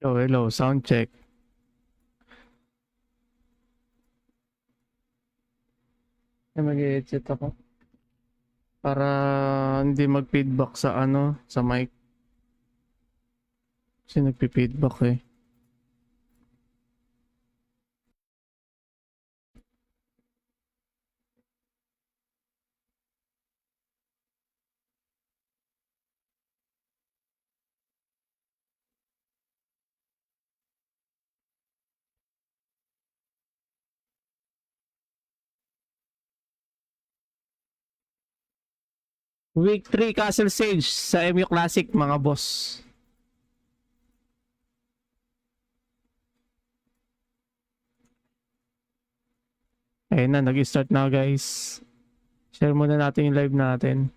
Hello, hello, sound check. Ay, mag-headset ako para hindi mag-feedback sa sa mic. Kasi nagpi-feedback eh. Week 3 Castle Sage sa MU Classic mga boss. Ayun na, nag-start na guys. Share muna natin yung live natin.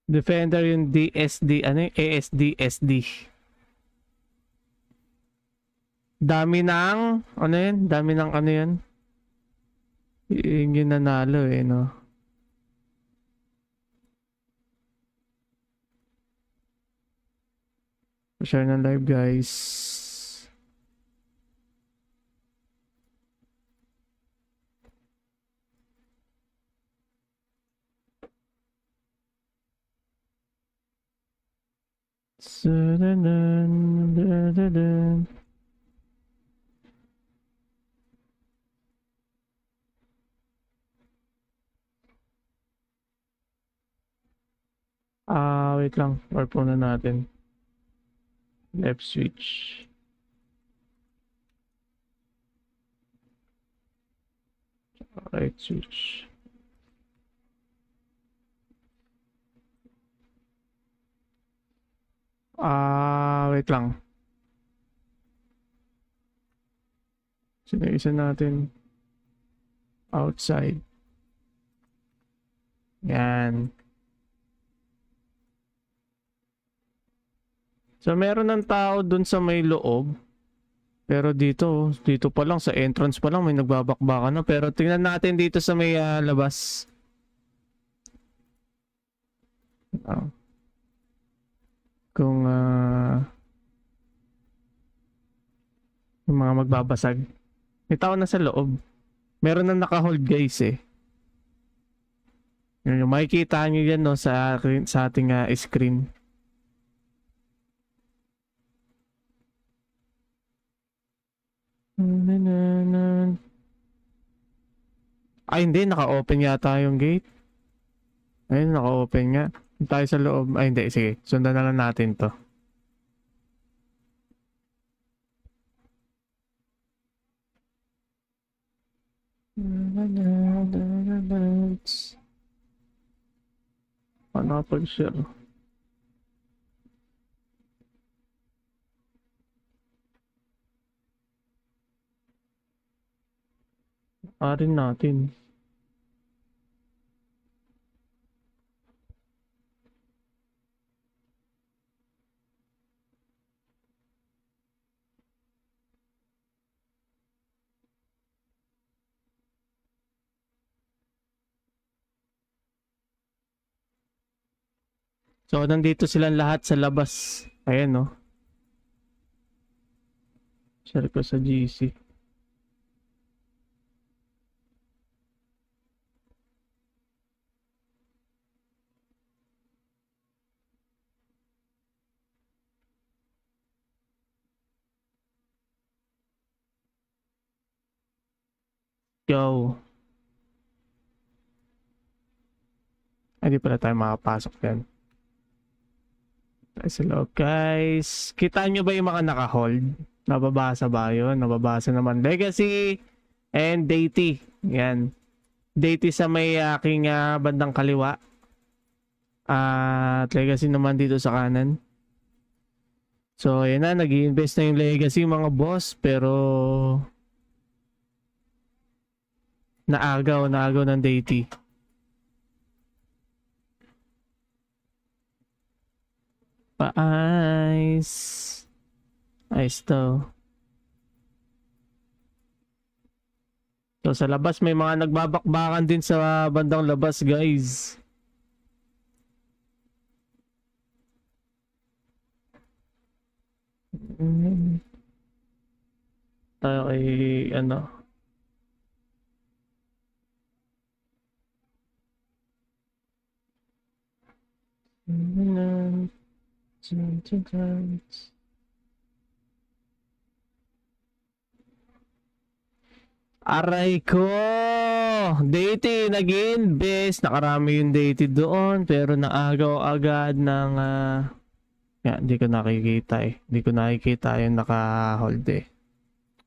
Defender yung DSD, ano yung ASD-SD. Dami ng, ano yun? Dami ng ano yun? Yung nanalo eh, no? Share ng live guys. Wait lang. Warp muna natin. Left switch. Right switch. Wait lang. Sino isa natin? Outside. Yan. So meron ng tao dun sa may loob. Pero dito pa lang sa entrance pa lang may nagbabakbakan na. Pero tingnan natin dito sa may labas. Ah, kung yung mga magbabasag. May tao na sa loob. Meron na naka-hold guys eh. Yung makikita nyo yan no, sa ating screen. Ay hindi, naka-open yata yung gate. Ayun, naka-open nga. Tayo sa loob. Ay hindi, sige. Sundan na lang natin to. Nakapag-share. Arin natin. So, nandito silang lahat sa labas. Ayan, no? Share ko sa GC. Yo. Ay, di pala tayo makapasok yan. Tayo sa loob, guys. Kita nyo ba yung mga naka-hold? Nababasa ba yun? Nababasa naman. Legacy and Deity. Yan. Deity sa may aking bandang kaliwa. At Legacy naman dito sa kanan. So, yan na. Nag-i-invest na yung Legacy mga boss. Pero naagaw ng Deity. Pa-ice. Ice to. So sa labas may mga nagbabakbakan din sa bandang labas, guys. Tayo kay ano. Aray ko! Deity, nag-invest. Nakarami yung Deity doon, pero naagaw agad ng... hindi ko nakikita eh. Hindi ko nakikita yung naka-hold eh.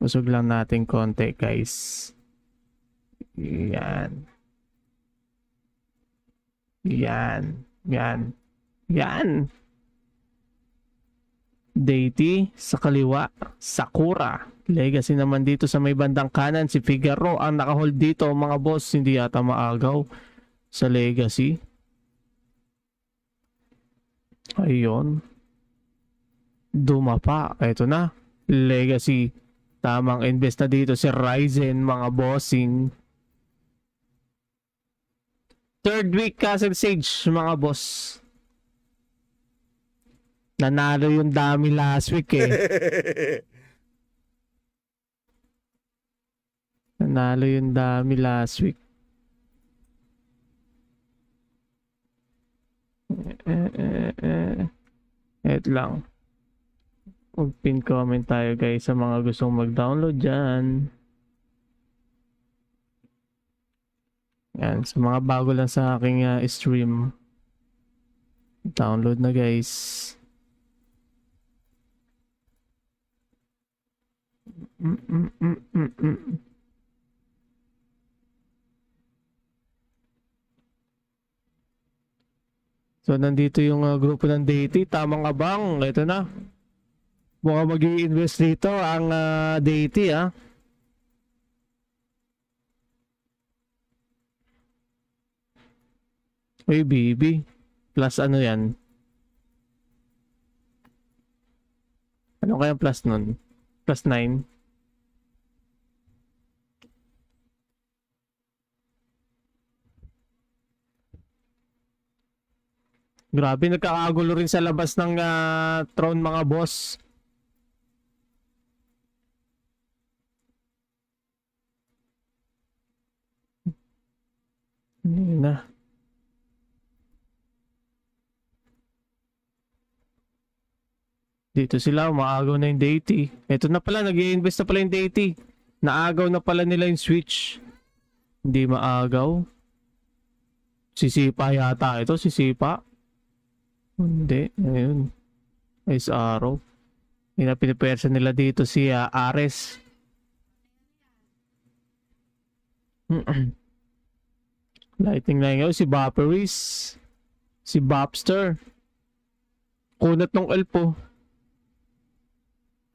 Usog lang natin konti, guys. Yan. Yan. Yan. Yan. Deity sa kaliwa, Sakura. Legacy naman dito sa may bandang kanan, si Figaro ang nakahold dito, mga boss. Hindi yata maagaw sa Legacy. Ayun. Dumapa. Ito na. Legacy. Tamang invest na dito si Ryzen, mga bossing. Third week Castle Sage, mga boss. Nanalo yung dami last week eh. Nanalo yung dami last week. Wait lang. Mag-pin comment tayo, guys, sa mga gustong mag-download dyan. Yan, sa mga bago lang sa aking stream. Download na, guys. So, nandito yung grupo ng Deity. Tamang abang. Ito na. Mukhang mag-i-invest dito ang Deity, ah. Uy, baby. Plus ano yan? Ano kaya plus nun? Plus 9? Grabe, nagkakagulo rin sa labas ng throne, mga boss. Hindi na. Dito sila, umaagaw na yung Deity. Ito na pala, nag-i-invest na pala yung Deity. Naagaw na pala nila yung switch. Hindi maagaw. Sisipa yata ito, sisipa. Hindi, ayun. Ice Arrow. Pinapipersa nila dito si Ares. Lightning na yun. Si Vaporis. Si Bopster. Kunat ng elpo.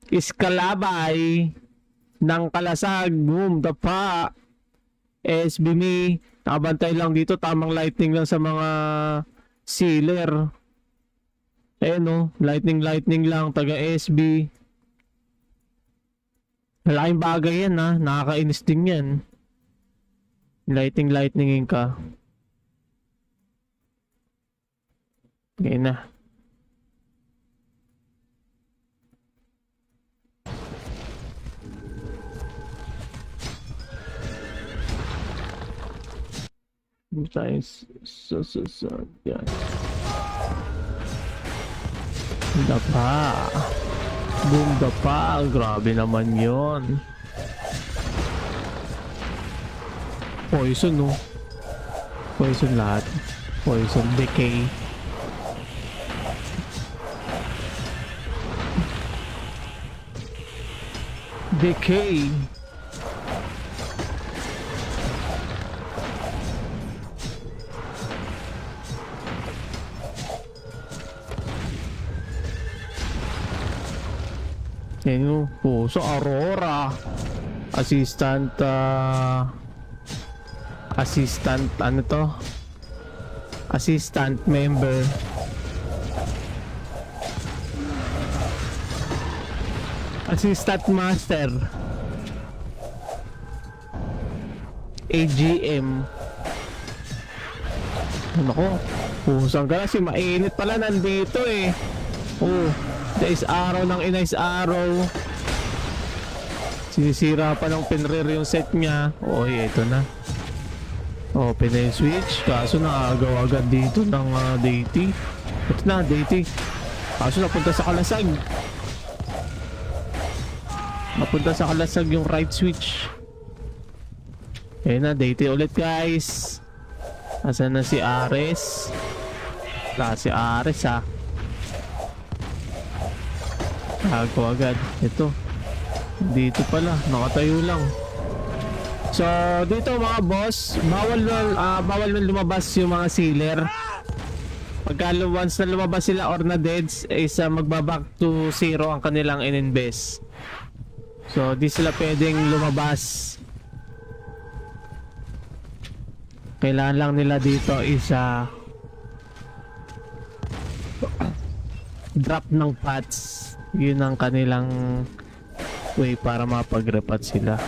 Iskalabay ng kalasag. Boom, dapa. SBME. Nakabantay lang dito. Tamang lightning lang sa mga sealer. Ayan o. Lightning lang. Taga SB. Malaking bagay yan ha. Nakakainis din yan. Lightningin ka. Okay na. Tayo yan. Dapa. Boom, dapa. Grabe naman yon. Poison, no? Poison lahat. Poison, decay. Decay. Yan yung puso. Aurora. Assistant, ano to? Assistant member. Assistant master. AGM. Ano ko? Pusang ka na, si mainit pala nandito eh. Oh, Ice Arrow ng Ice Arrow. Sinisira pa ng Fenrir yung set niya. Oh, ito na. Open na yung switch. Kaso nakagawa agad dito ng deity. Ito na, deity. Kaso napunta sa kalasag. Napunta sa kalasag yung right switch. Ayan na, deity ulit guys. Asan na si Ares? Wala si Ares ha. Tago agad. Ito. Dito pala. Nakatayo lang. So, dito mga boss, bawal na lumabas yung mga sealer. Pagka once na lumabas sila or na deads, is magbaback to 0 ang kanilang in-invest. So, di sila pwedeng lumabas. Kailangan lang nila dito is drop ng pots. Yun ang kanilang way para mapag-repat sila.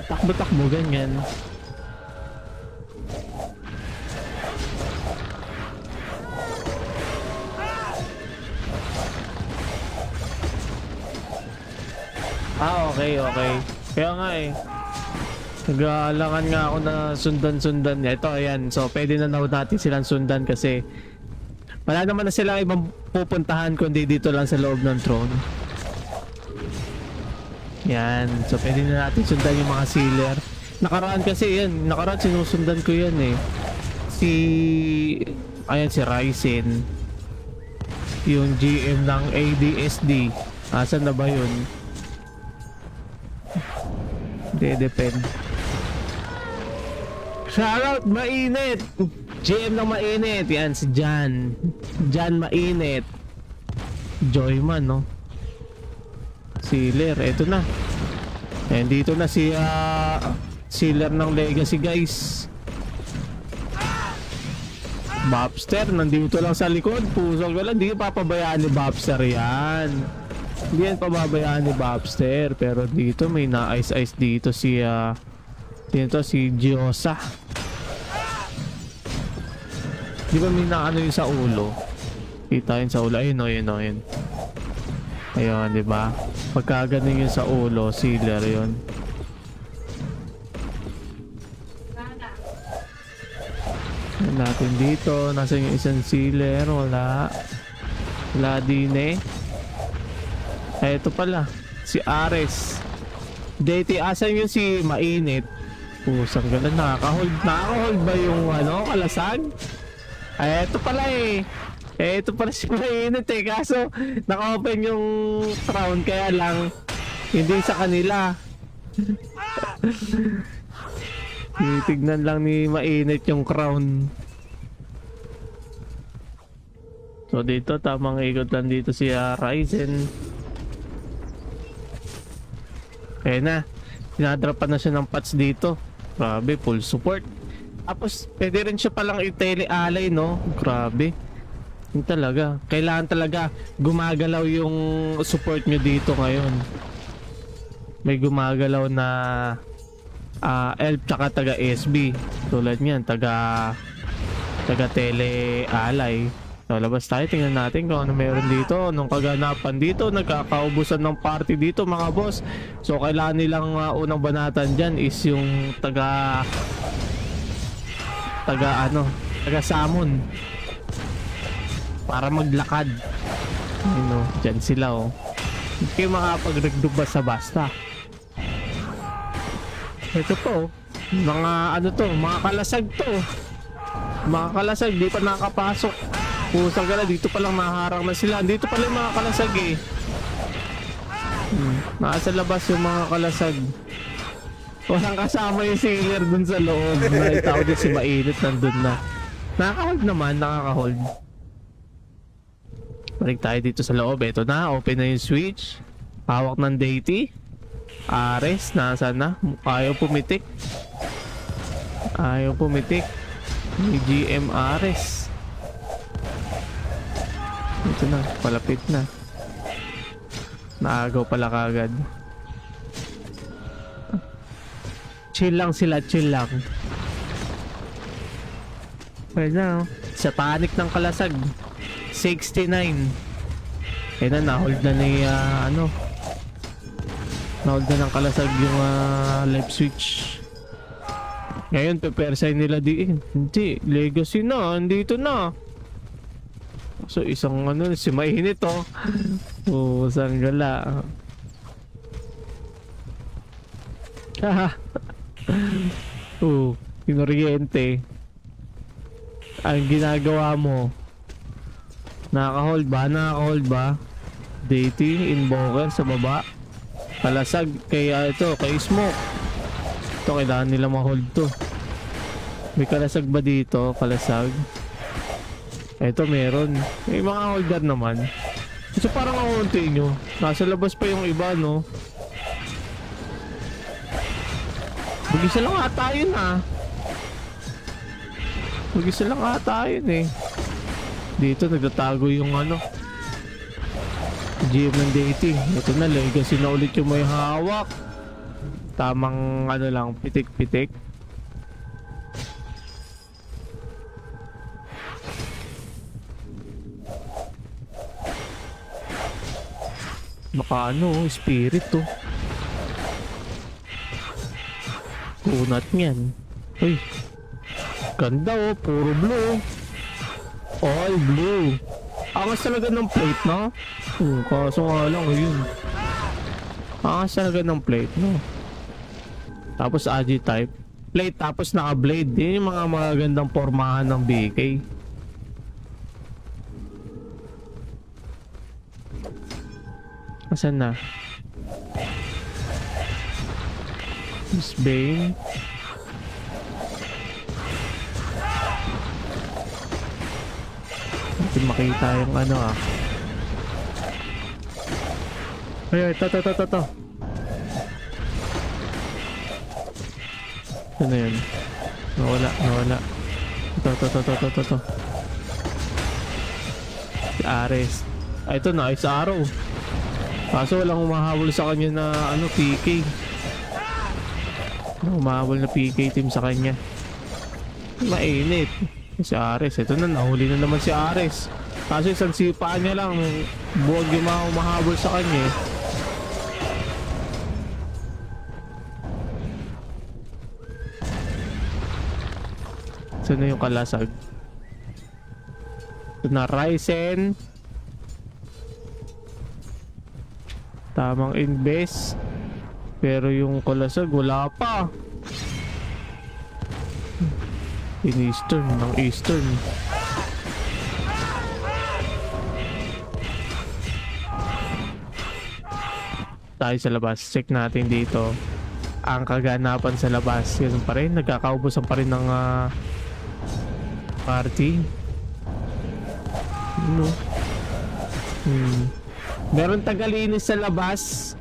Takbo-takbo ganyan. Okay. Kaya nga eh. Nag-aalangan nga ako na sundan-sundan. Ito, ayan. So, pwede na natin silang sundan kasi wala naman na silang ibang pupuntahan kundi dito lang sa loob ng throne. Yan. So, pwede na natin sundan yung mga sealer. Nakaraan kasi yan. Nakaraan sinusundan ko yan eh. Ayan si Ryzen. Yung GM ng ADSD. Asan na ba yun? Depend. Shoutout mainit! GM ng mainit. Yan si Jan. Jan mainit. Joyman no? Sealer, eto na. And dito na si sealer ng Legacy guys. Bobster, nandito lang sa likod. Pusong ka lang, hindi papabayaan ni Bobster yan. Hindi yan pababayaan ni Bobster. Pero dito may na-ice-ice dito si Giosa. Di ba may naano yun sa ulo? Kita yun sa ulo. Ayun. Ayun, di ba? Pagka ganun yun sa ulo, sealer yun. Yan natin dito. Nasaan yung isang sealer? Wala din eh. Ay, ito pala. Si Ares. Deity, asan yung si mainit? Pusang gano'n. Nakaka-hold ba yung kalasag? Ay, ito pala eh. Ito pala si mainit eh. Kaso, naka-open yung crown. Kaya lang, hindi sa kanila. Titignan lang ni mainit yung crown. So, dito, tamang ikot lang dito si Ryzen. Kaya na. Dinadrapan na siya ng pots dito. Grabe, full support. Tapos, pwede rin siya palang i-tele-alay, no? Grabe. Yun talaga. Kailangan talaga gumagalaw yung support nyo dito ngayon. May gumagalaw na elf tsaka taga SB. Tulad niyan, taga tele-alay. So, labas tayo. Tingnan natin kung ano meron dito. Nung kaganapan dito, nagkakaubusan ng party dito mga boss. So, kailangan nilang unang banatan dyan is yung taga summon. Para maglakad. Dyan sila Hindi kayo makapag-regroup basta-basta. Ito po. Mga kalasag to. Mga kalasag, di pa nakapasok. Pusang ka na, dito palang naharang na sila. Dito pala yung mga kalasag eh. Nasa labas yung mga kalasag. Walang kasama yung sailor dun sa loob. Nakita ko din si mainit nandun na. Nakaka-hold naman, nakaka-hold. Balik tayo dito sa loob. Ito na, open na yung switch. Hawak ng deity. Ares, nasaan na? Ayaw pumitik. May GM Ares. Ito na, palapit na. Naagaw pala kagad. Chill lang sila, chill lang. Ayun na, oh. Satanic ng kalasag. 69. Ayun na, na-hold na ni, na-hold na ng kalasag yung live switch. Ngayon, pepersahin nila diin. Hindi, legacy na, andito na. So, isang si mainit, oh. Oh, sanggala. Haha. Oh, kinoriente. Ang ginagawa mo, nakaka-hold ba? Nakaka-hold ba? Dating, invoker sa baba. Kalasag kay ito, kay Smoke. Ito, kailangan nila ma-hold to. May kalasag ba dito? Kalasag. Ito, meron. May mga holder naman. So parang ang continue. Nasa labas pa yung iba, no? Mag-isa lang ata yun, Mag-isa lang ata yun, eh. Dito, nagtatago yung GM ng dating. Ito na, legacy na ulit yung may hawak. Tamang lang, pitik-pitik. Baka spirit to. Kunat niyan. Uy. Ganda, oh, puro blue. All blue. Angas talaga ng plate, no? Kaso nga lang, yun. Angas talaga ng plate, no? Tapos AG type. Plate tapos naka-blade. Yun yung mga magagandang pormahan ng BK. Asan na? Miss Bane. Natin makita yung Ay, ito. Ano na yun? Nawala. Ito. Si Ares. Ay, ito na, Ice Arrow. Kaso walang humahabol sa kanya na PK. Humahabol na PK team sa kanya. Mainit. Si Ares. Ito na, nahuli na naman si Ares. Kaso isang sipa niya lang. Buwag yung mga humahabol sa kanya. Saan na yung kalasag? Ito na, Ryzen. Tamang invest. Pero yung kalasag, wala pa. In Eastern, ng Eastern. Tayo sa labas. Check natin dito ang kaganapan sa labas. Ganun pa rin. Nagkakaubusan pa rin ng party. Meron tagalinis sa labas.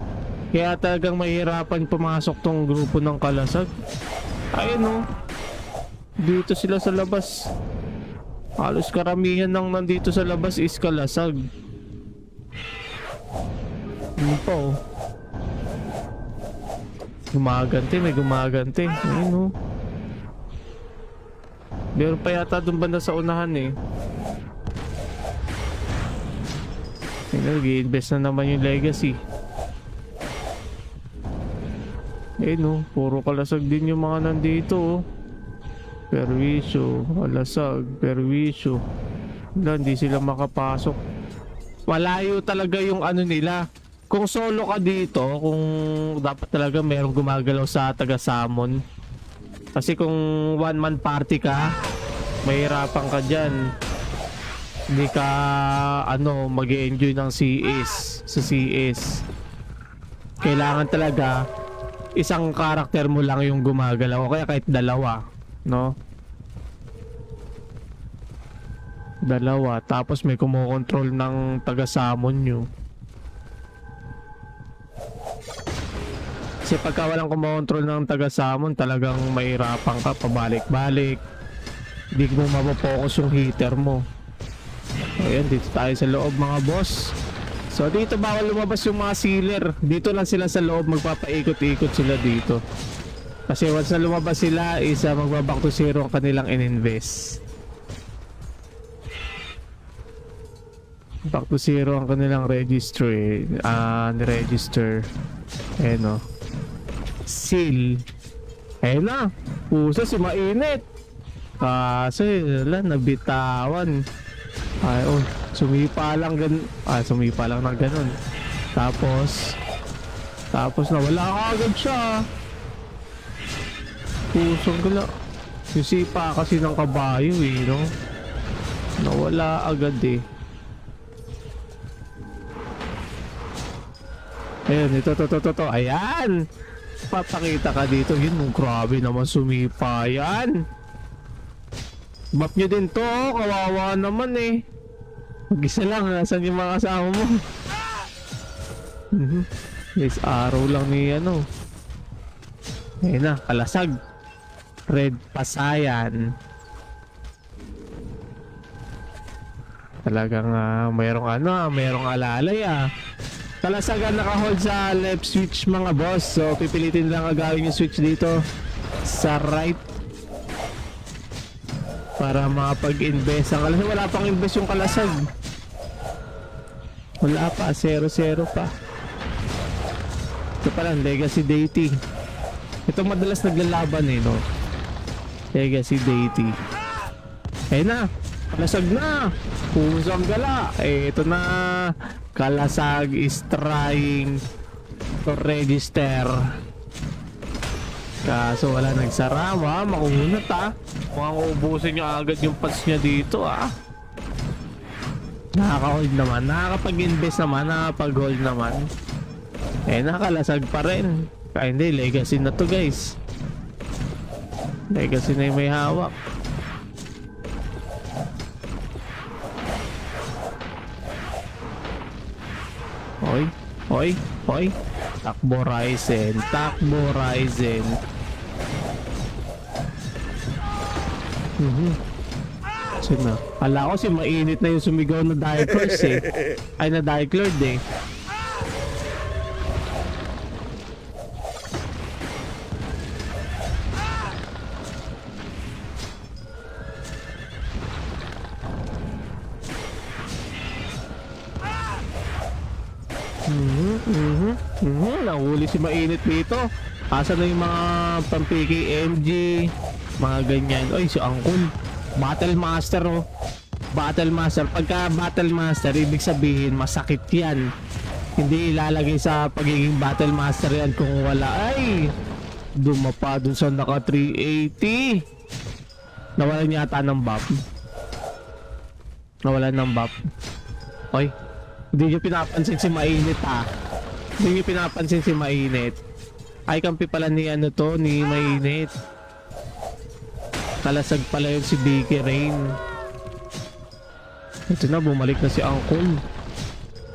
Kaya talagang mahirapan pumasok tong grupo ng kalasag. Ayun, dito sila sa labas. Halos karamihan ng nandito sa labas is kalasag. Ano pa, Gumagante, may gumagante. Ayun, meron pa yata doon banda sa unahan, Nag-i-invest na naman yung legacy. Puro kalasag din yung mga nandito, Perwisyo, kalasag, perwisyo. Hindi sila makapasok. Malayo talaga yung nila. Kung solo ka dito, kung dapat talaga merong gumagalaw sa taga-summon. Kasi kung one-man party ka, mahirapan ka dyan. Hindi ka mag-enjoy ng CS sa CS. Kailangan talaga isang karakter mo lang yung gumagalaw o kaya kahit dalawa, dalawa, tapos may kumokontrol ng taga-summon nyo. Kasi pagka walang kumokontrol ng taga-summon, talagang mahirapan ka pabalik-balik. Hindi mo mapapokus yung hitter mo. Ayan, dito tayo sa loob, mga boss. So dito bawal lumabas yung mga sealer. Dito lang sila sa loob, magpapaikot-ikot sila dito. Kasi once na lumabas sila is magbaback to zero ang kanilang in-invest. Back to zero ang kanilang register eh. Ni-register. Ayan o. Seal. Ayan na. Pusa si mainit. Kasi wala, nabitawan. Ay, oh, sumipa lang sumipa lang ng ganun. Tapos nawala agad siya. Pusong gala. Yung sipa kasi ng kabayo eh, no? Nawala agad eh. Ayun, ito. Ayan! Papakita ka dito. Yun, grabe naman sumipa yan. Map nyo din to, kawawa naman eh. Mag-isa lang, nasan yung mga kasama mo? Yes, araw lang ni ano. Ayun na, kalasag. Red Pasayan. Talagang mayroong alalay ah. Kalasagan naka-hold sa left switch mga boss. So pipilitin lang agawin yung switch dito sa right para makapag-invest ang kalasag. Wala pang invest yung kalasag. Wala pa, 0-0 pa. Ito pa lang, Legacy Deity. Ito madalas naglalaban eh, no? Legacy Deity. Ayun na, kalasag na. Pusang gala. Ito na. Kalasag is trying to register. Kaso wala nagsarama. Makunat ah. Mukhang ubusin niya agad yung pads niya dito ah. Nakaka-hold naman. Nakakapag-invest naman. Nakakapag-hold naman. Nakalasag pa rin. Kaya hindi, legacy na to guys. Legacy na yung may hawak. Hoy. Takbo Ryzen. Sino? Kala ko si mainit na yung sumigaw na Diaclord eh. Ay, na Diaclord eh. Nahuli si mainit dito. Asa na yung mga pampiki MG, mga ganyan. Oy, si Angkol. Battle Master oh. Battle Master. Pagka Battle Master, ibig sabihin masakit yan. Hindi ilalagay sa pagiging Battle Master yan kung wala. Ay! Dumapa dun sa naka 380. Nawalan yata ng buff. Oy. Hindi nyo pinapansin si mainit ha. Hindi nyo pinapansin si mainit. Ay kampi pala ni ni mainit. Kalasag pala yun si Vicky Rain. Ito na, bumalik na si Angkol.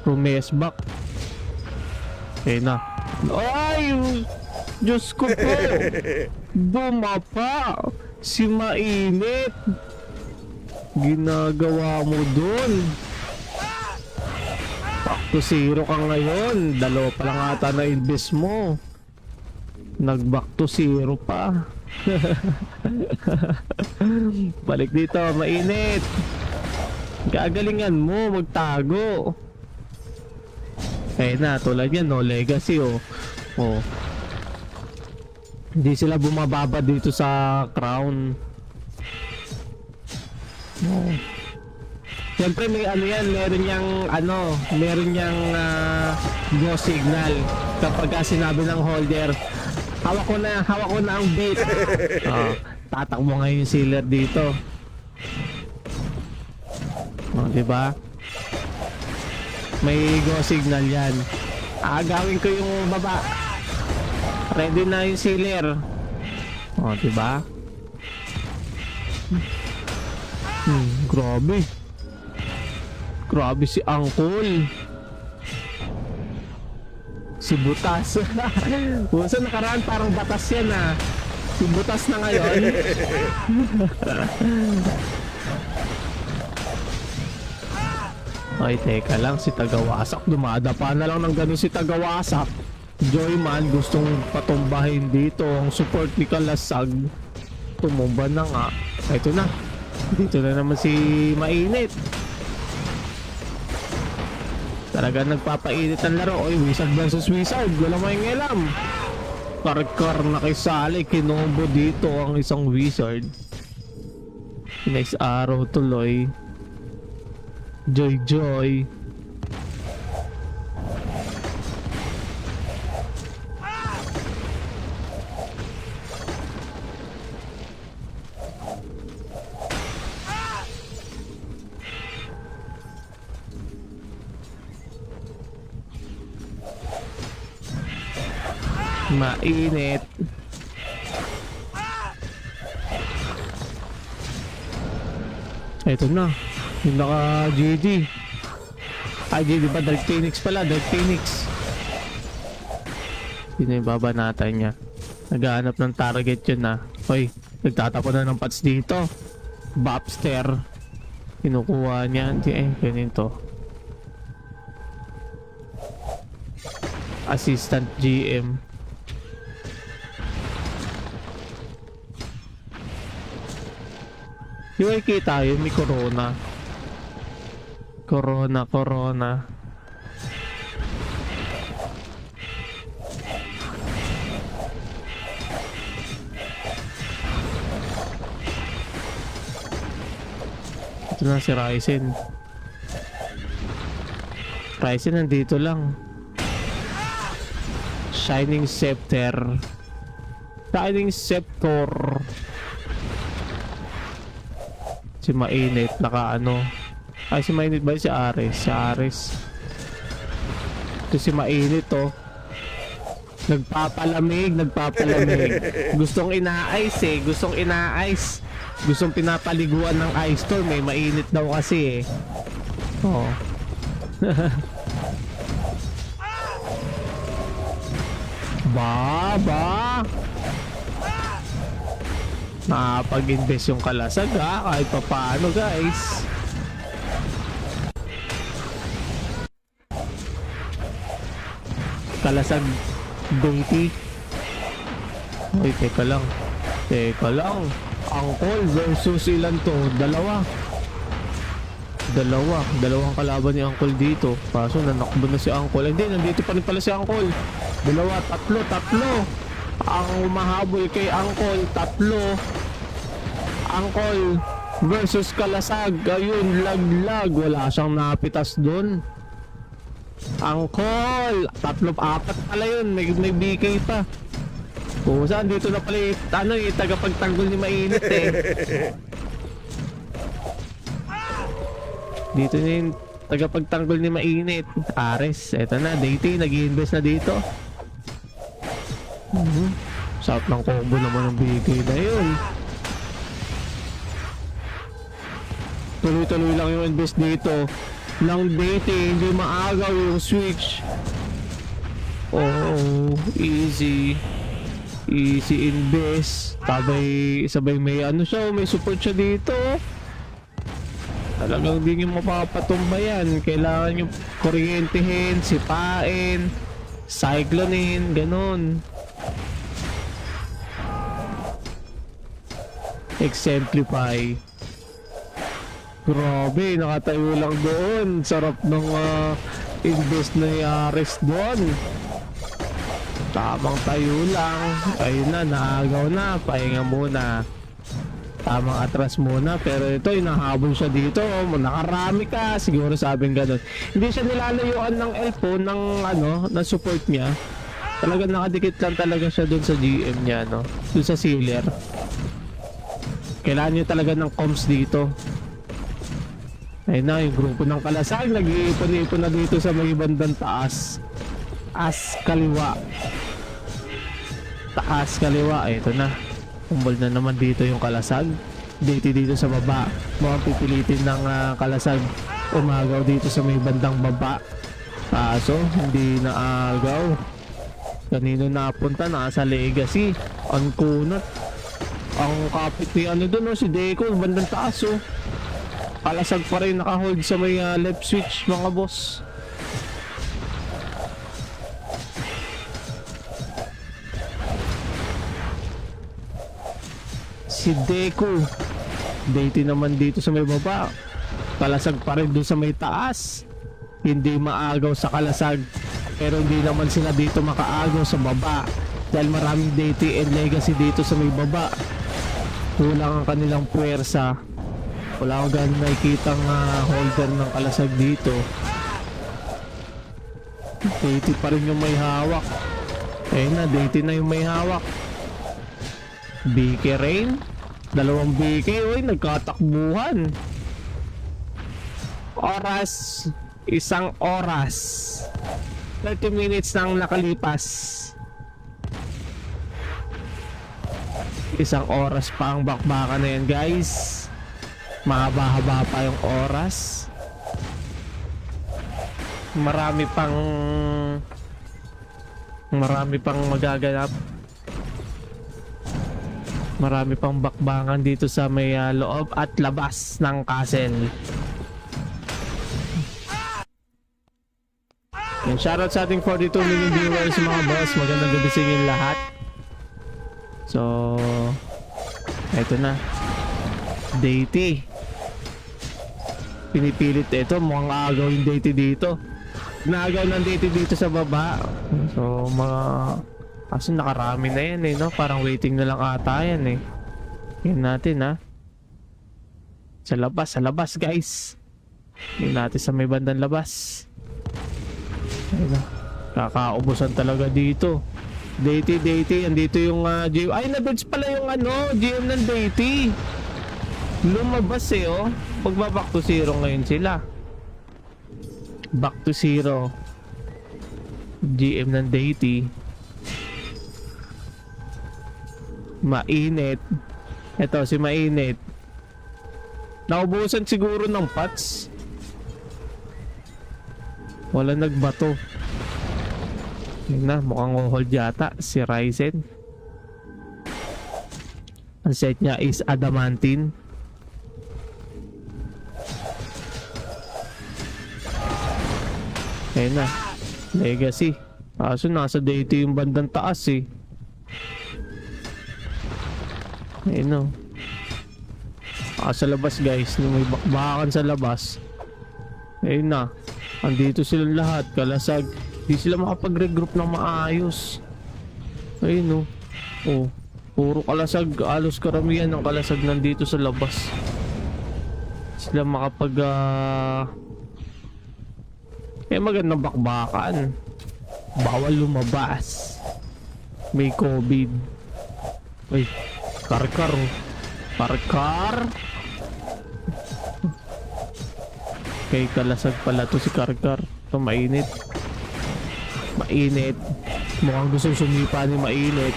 Rumes back. Na. Ay! Diyos ko po! Dumapa! Si mainit! Ginagawa mo dun! Back to zero ka ngayon. Dalawa pa lang ata na invest mo. Nag-back to zero pa. Balik dito, mainit. Gagalingan mo, magtago. Na, tulad yan, no? Legacy, oh. Hindi sila bumababa dito sa crown. Siyempre may meron niyang go signal kapag sinabi ng holder, hawak ko na ang bait. Tatakbo ngayon yung sealer dito. Diba? May go signal yan. Gawin ko yung baba. Ready na yung sealer. Diba? Grabe si Angkol. Si Butas. Kung sa nakaraan parang batas yan ah. Si Butas na ngayon. Ay, teka lang, si Tagawasak. Dumadapa na lang ng ganun si Tagawasak. Joyman gustong patumbahin dito ang support ni Kalasag. Tumumba na nga. Ito na. Dito na naman si Mainit. Talaga nagpapainit ang laro. Oy, Wizard versus Wizard. Wala may alam. Karkar na kay Sally. Kinombo dito ang isang Wizard. Next arrow tuloy. Joy. Mainit. Ito na. Yung naka GD. Ay, GD ba? Dark Phoenix pala. Dark Phoenix. Yun na yung babanatan niya. Naghahanap ng target yun na. Hoy, nagtatapon na ng pots dito. Bobster. Kinukuha niya. Ganito. Assistant GM. Yung ay kita yun, may corona. Corona. Ito na si Ryzen. Ryzen nandito lang. Shining Scepter. Si Mainit, naka ano. Ay, si Mainit ba? Si Ares. Ito si Mainit, oh. Nagpapalamig. Gustong ina-ice. Gustong pinapaliguan ng ice storm, eh. Mainit daw kasi, eh. Oh. Ba. Nakapag-invest yung Kalasag, ha? Kahit pa paano, guys. Kalasag Dainty. Uy, teka lang. Angkol versus ilan to? Dalawang kalaban ni Angkol dito. Kaso nanakbo na si Angkol. Hindi, nandito pa rin pala si Angkol. Tatlo. Ang umahabol kay Angkol, 3. Angkol versus Kalasag. Ayun, laglag. Wala siyang napitas dun. Angkol 3-4 pala yun. May BK pa. Saan dito na pala tagapagtanggol ni Mainit, eh. Dito na yung tagapagtanggol ni Mainit. Ares, eto na. Dainty, nag-i-invest na dito. Sarap ng combo naman ng BK na yun. Tuloy-tuloy lang yung invest dito. Lang Dainty, hindi maagaw yung switch. Oh, easy invest. Sabay may siya, may support siya dito. Talagang hindi nyo mapapatumba yan. Kailangan nyo kuryentehin, sipain, cyclonin, ganon. Exemplify. Grabe, nakatayo lang doon. Sarap ng invest na Ares doon. Tamang tayo lang. Ayun na, naagaw na. Pahinga muna. Tamang atras muna. Pero ito, inahabol siya dito. Nakarami ka. Siguro sabing gano'n. Hindi siya nilalayuan ng elfo ng ng support niya. Talagang nakadikit lang talaga siya doon sa GM niya, no? Doon sa sealer. Kailangan niyo talaga ng comms dito. Ayun na, yung grupo ng Kalasag. Nag-iipon-ipon na dito sa may bandang taas. Kaliwa. Taas kaliwa. Ito na. Umbol na naman dito yung Kalasag. Dito sa baba. Mukhang pipilitin ng Kalasag. Umagaw dito sa may bandang baba. Kaso, hindi naagaw. Kanino napunta? Nasa Legacy. Ang kunat. Ang kapit ni doon, si Deco. Bandang taas, oh. Kalasag pa rin nakahold sa may left switch, mga boss. Si Deku. Deity naman dito sa may baba. Kalasag pa rin doon sa may taas. Hindi maagaw sa kalasag. Pero hindi naman sila dito makaagaw sa baba. Dahil maraming Deity and Legacy dito sa may baba. Kulang ang kanilang puwersa. Wala akong ganun nakikitang holder ng kalasag dito. Deity pa rin yung may hawak. Ayun na, Deity na yung may hawak. BK Rain. Dalawang BK, uy, nagkatakbuhan. Oras. Isang oras. 30 minutes nang nakalipas. Isang oras pa ang bakbakan na yan, guys. Mahaba-haba pa yung oras. Marami pang magaganap. Marami pang bakbakan dito sa may loob at labas ng castle. And shoutout sa ating 42 million viewers mga boss. Magandang gabi sa inyo lahat. So, eto na. Deity. Pinipilit ito. Mukhang agaw yung Deity dito. Naagaw ng Deity dito sa baba. So, kaso nakarami na yan eh, no? Parang waiting na lang ata yan eh. Yan natin ha. Sa labas guys. Yan natin sa may bandang labas. Ayun na. Kakaubusan talaga dito. Deity. Andito yung GM. Ay, na-dodge pala yung GM ng Deity. Lumabas eh, oh. Pagba-back to zero ngayon sila. Back to zero. GM ng Deity. Mainit. Ito, si Mainit. Naubusan siguro ng pots. Wala nagbato. Yun na, mukhang hold yata si Ryzen. Ang set niya is Adamantine. Ayun na, Legacy. Kaso nasa Deity yung bandang taas eh. Ayun o. Sa labas guys, nung may bakbakan sa labas. Ayun na, andito silang lahat, kalasag. Di sila makapag-regroup ng maayos. Ayun o. Oh, puro kalasag, alos karamihan ng kalasag nandito sa labas. Sila makapag magandang bakbakan. Bawal lumabas. May COVID. Ay, Karkar. Kay kalasag pala to si Karkar. Ito mainit. Mukhang gusto sumipa ni Mainit.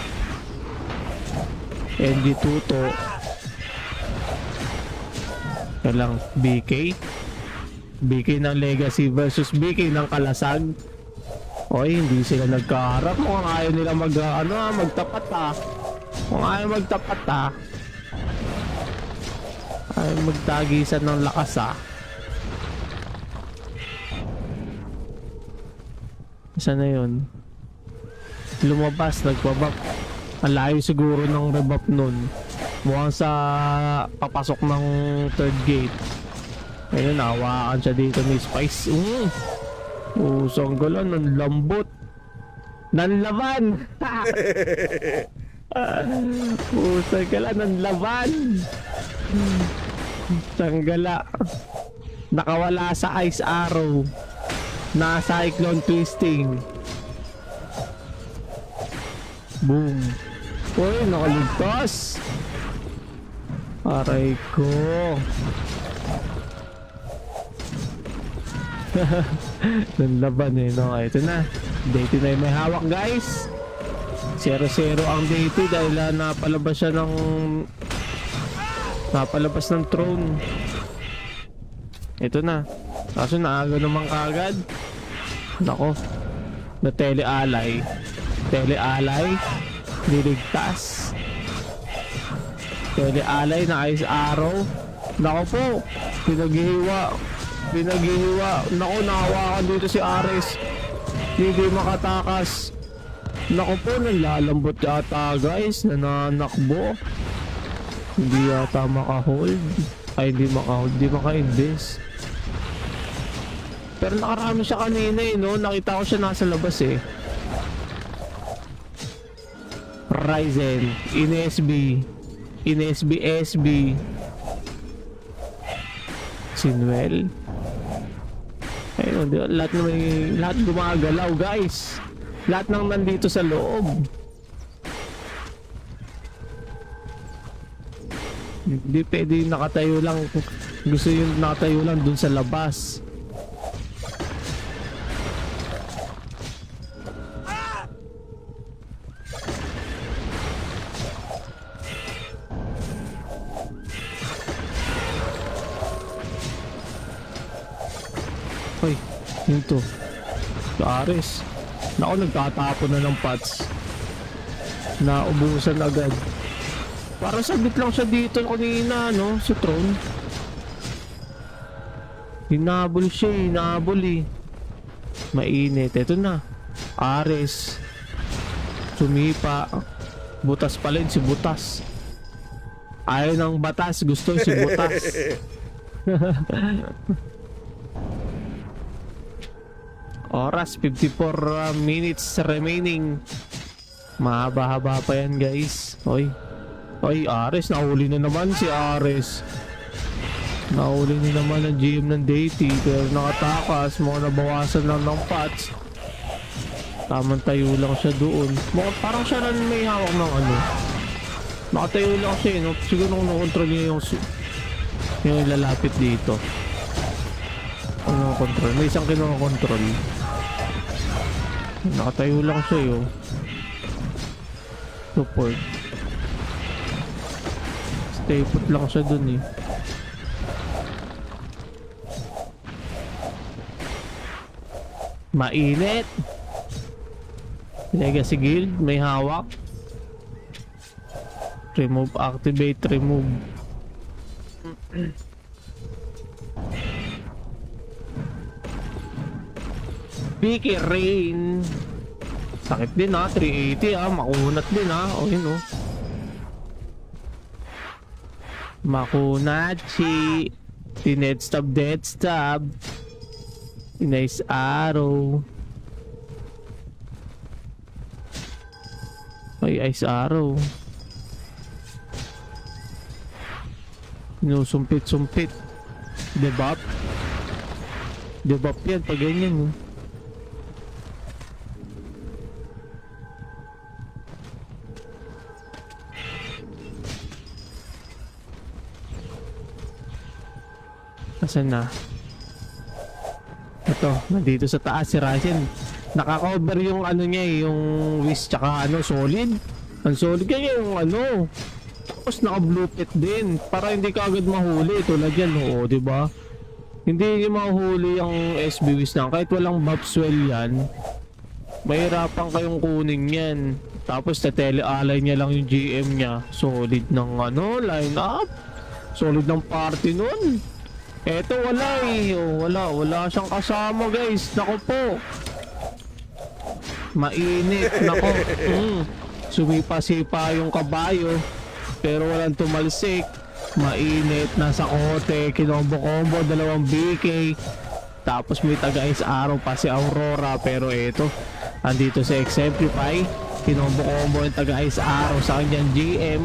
ND Tuto. Ito lang, BK ng Legacy versus BK ng Kalasag. Oy, hindi sila nagkaharap. Mukhang ayaw nila magtapat Mukhang ayaw magtapat Ayaw magtagisan ng lakas Isa na yun. Lumabas, nagpabak. Ang layo siguro ng rebap nun. Mukhang sa papasok ng third gate. Ayun, nahawakan siya dito ni Spice. Sanggalan, ng lambot. Nanlaban! Sanggalan, ng laban. Sanggala. Nakawala sa Ice Arrow. Na Cyclone Twisting. Boom. Uy, nakaligtas. Aray ko. Nanlaban eh, no? Ito na. Deity na yung may hawak, guys. 0-0 ang Deity dahil napalabas ng throne. Ito na. Kaso naaga naman kagad. Nako. Na telealay. Niligtas. Telealay na Ice Arrow. Nako po. Pinaghihiwa. Nako, nahawakan dito si Ares. Hindi makatakas. Nako po, nalalambot yata guys. Nananakbo. Hindi yata maka-hold. Ay, hindi maka-hold. Hindi maka-invest. Pero nakarami siya kanina eh, no? Nakita ko siya nasa labas eh. Ryzen, Inesb, SB, Sinwell. Ayun, lahat gumagalaw guys. Lahat nang nandito sa loob. Hindi pwede yung nakatayo lang. Gusto yung nakatayo lang dun sa labas. Hoy, yun to. Ares. Naku, nagtatapon na ng pots. Naubusan agad. Para sabit lang siya dito kanina, no? Si Tron. Hinabol siya, hinabol eh. Mainit. Ito na. Ares. Sumipa. Butas pa rin si Butas. Ayaw ng batas. Gusto si Butas. Oras, 54 minutes remaining. Mahaba-haba pa yan guys. Oy. Oy, Ares. Nahuli na naman si Ares. Nahuli na naman ang GM ng Deity. Pero nakatakas. Mga nabawasan lang ng pots. Tamang tayo lang siya doon. Parang siya na may hawak ng ano. Nakatayo lang siya no? Siguro kung nakontrol niya yung lalapit dito. Ano control? May isang kinokontrol. Nakatayo lang siya yun. Support. Stay put lang siya dun eh. Mainit. Legacy Guild, may hawak. Remove, activate, remove. Vicky Rain. Sakit din ha, 380 ha, makunat din ha. O yun o. Makunachi. Dead stab. Nice arrow. Ay, ice arrow. Sumpit. Debop. Debop yan pag ganyan. Asan na? Ito, nandito sa taas si Ryzen. Naka-cover yung ano niya eh, yung wish tsaka ano, solid. Ang solid kaya yung ano. Tapos naka-blue pit din para hindi ka agad mahuli tulad yan, oo, di ba? Hindi niyo mahuli yung SB wish na kahit walang buff swell yan. Mahirapan kayong kunin yan. Tapos tele-alay niya lang yung GM niya. Solid ng ano, line up. Solid ng party nun. Eto wala eh. Oh, wala siyang kasama guys. Nako po. Mainit. Nako. Sumipa-sipa yung kabayo. Pero walang tumalsik. Mainit. Nasa kote. Kinombo-kombo. 2 BK. Tapos may taga-ice arrow pa si Aurora. Pero eto. Andito sa Exemplify. Kinombo-kombo yung taga-ice arrow sa kanyang GM.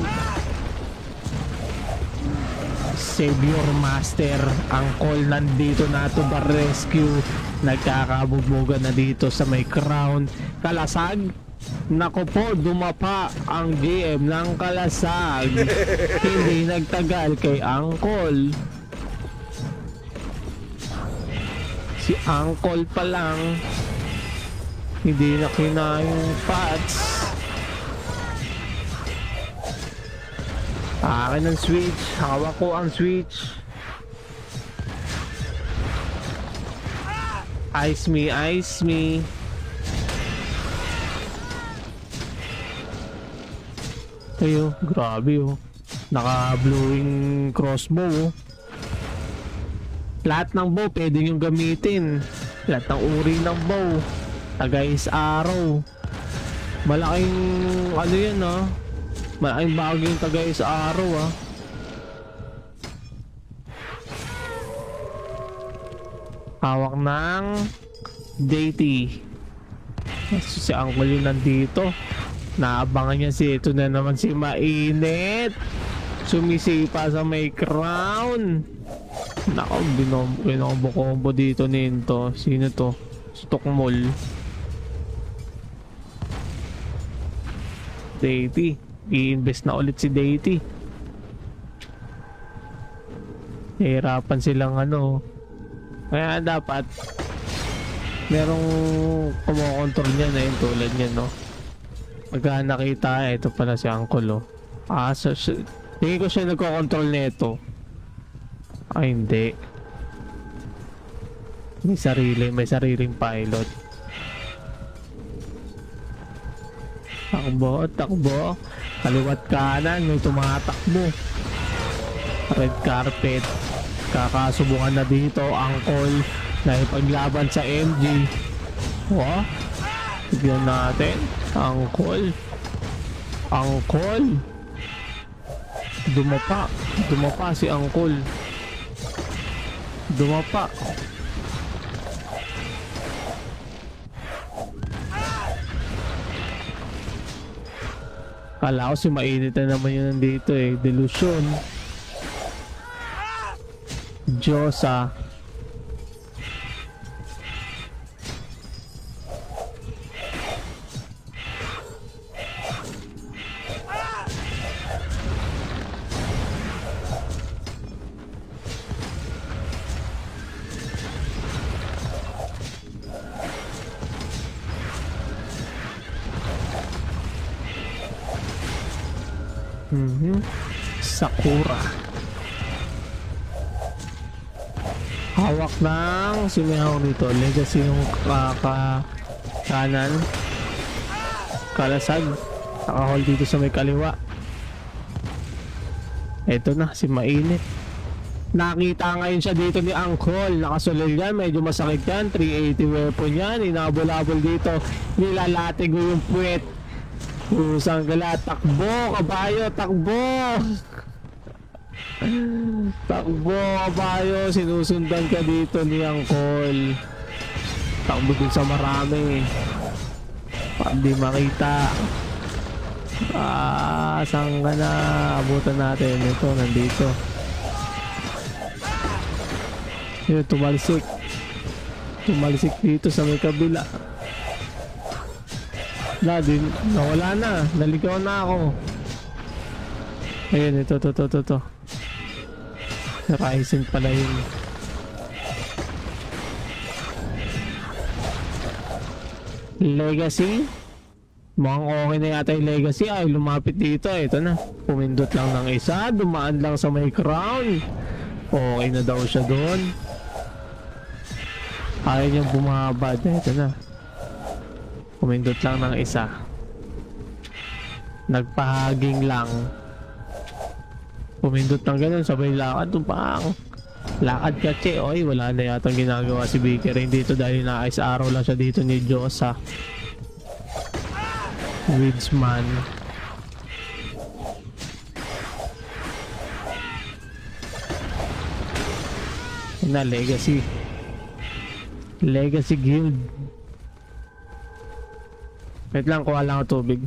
Savior Master, ang call nandito na to the rescue. Nagkakabugbugan na dito sa may crown. Kalasag. Nako po, dumapa ang GM ng Kalasag. Hindi nagtagal kay Angkol. Si Angkol pa lang. Hindi na kinayang Pats. Akin ang switch. Hawak ko ang switch. Ice me. Ayo, grabe oh. Naka-blowing crossbow oh. Lahat ng bow pwede nyo gamitin. Lahat ng uri ng bow. Taga-ice arrow. Malaking ano yan ah. Malaking bagay yung taga-ice arrow ah. Hawak ng deity. Si Uncle yung nandito. Naabangan niya ito na naman si Mainit. Sumisipa sa may crown. Nako, binombo-combo dito nito. Sino to? Stockmall. Deity. I-invest na ulit si Deity. Hirapan silang ano. Kaya dapat merong kumokontrol niya na yung tulad niya, no? Pagka nakita, ito pala si Uncle, oh. Tingin ko siya nagko-control nito. Ay, hindi. May sariling pilot. Takbo. Kaliwat kanan, may tumatakbo. Red carpet. Kakasubukan na dito, Uncle, na ipaglaban sa MG. Oh, tignan natin. Uncle. Dumapa si Uncle. Kala ko si Mainit na naman yun nandito eh. Delusion. Diyosa. Sakura. Hawak ng sumihawak dito. Legacy yung kanan. Kalasag. Nakahold dito sa may kaliwa. Eto na, si Mainit. Nakita ngayon siya dito ni Uncle. Nakasulil yan, medyo masakit yan. 380 weapon yan. Inabol-abol dito. Nilalatig mo yung puwet. Pusang gala. Takbo, kabayo, takbo. Takbo, kabayo. Sinusundan ka dito ni Uncle. Takbo dun sa marami. Hindi makita. Saan ka na? Abutan natin. Ito, nandito. Yun, tumalsik dito sa may kabila. Nawala na, naligaw na ako. Ayun, ito. Rising pala yun. Legacy. Mukhang okay na yata yung Legacy. Ay, lumapit dito. Ito na, pumindot lang ng isa. Dumaan lang sa may crown. Okay na daw siya doon. Ayaw niyang bumabad. Ito na, pumindot lang ng isa. Nagpahaging lang. Pumindot ng ganun, sabay lakad. Lakad kasi. Oy, wala na yata ginagawa si Bikering dito dahil na-ice arrow lang siya dito ni Diyosa. Widsman. Na Legacy Guild. Wait lang, kuha lang ako tubig.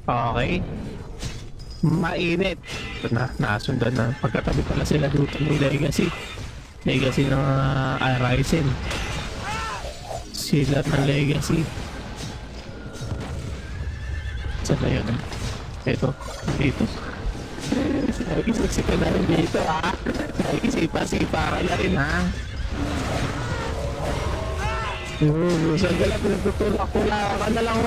Okay. Mainit. Ito na, nasundan na. Pagkatabi pala sila dito ng Legacy ng Ryzen. Sila na legacy. Saan na yun? Ito. Dito. Nagsiksikan na rin dito ha. Nagsipa-sipa ka na rin ha. Saan ka lang pinagtutulak-tulak ka na lang.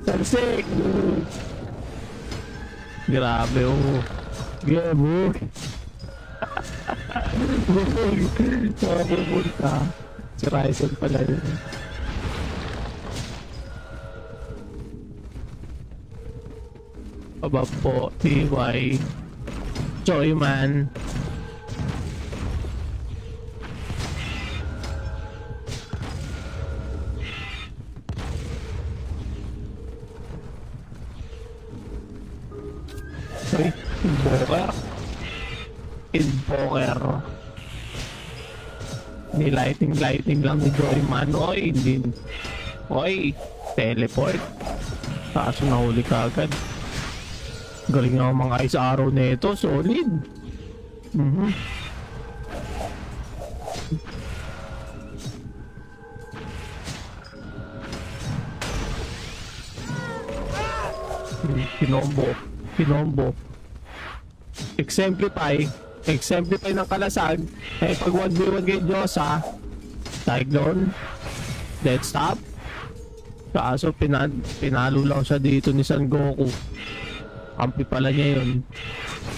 Tarsik. Grabe oh. Grabe. Pupunta. Si Ryzen pala yun. Aba po, TY Joyman. Uy, Invoker. Invoker. Hindi lighting lang ni Joyman. Oy, hindi. Oy, teleport. Kaso nahuli ka agad. Galing nga mga ice arrow na ito. Solid. Pinombo. Exemplify ng kalasag. Eh pag 1v1 kay Diyosa, Cyclone, Death Stop. Kaso pinalo lang siya dito ni Son Goku. Kampi pala niya yun.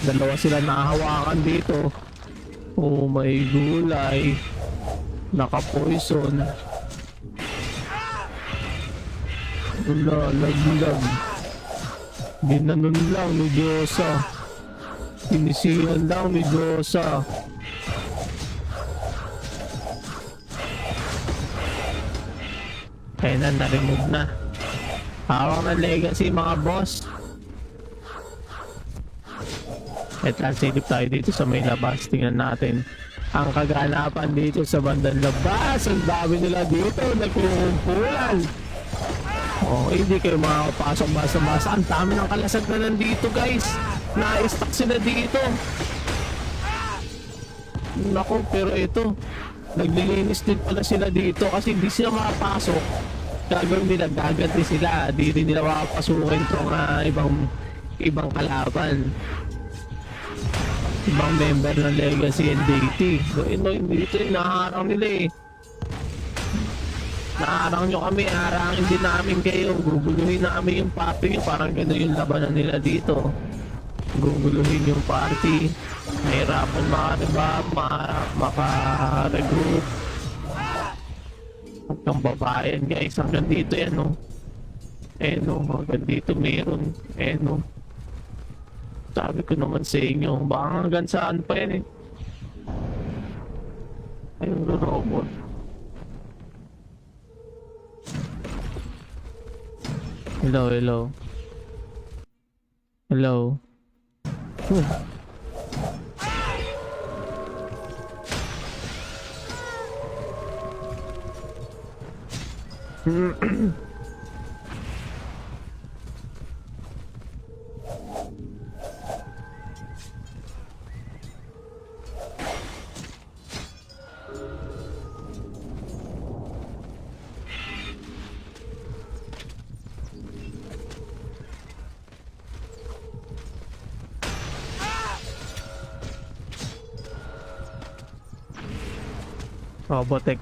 Dalawa sila nahahawakan dito. Oh my gulay. Naka-poison. Laglag. Ginanon lang ni Diyosa. Inisihan lang ni Diyosa. Kaya na-remove na. Hawak na legacy mga boss. At silip tayo dito sa may labas. Tingnan natin ang kaganapan dito sa bandang labas. Ang dami nila dito. Nagkukumpulan. Oh, hindi kayo makapasok basa-basa. Ang dami ng kalasag na nandito guys. Na-stuck sila dito. Naku, pero ito. Naglilinis din pala sila dito kasi hindi sila makapasok. Gagawin nila, gaganti sila. Di rin nila makapasukin itong ibang kalaban. Ibang member ng Legacy and DT. Dito naharang nila eh. Naharang nyo kami, harangin din namin kayo. Guguluhin namin yung party nyo. Parang gano'n yung labanan nila dito. Guguluhin yung party. Mahirapan maka-regroup. Hanggang babayan guys. Hanggang dito yan no. Hanggang dito meron. Sabi ko naman sa inyo, baka hanggang saan pa yan eh. Ayun na robot. Hello.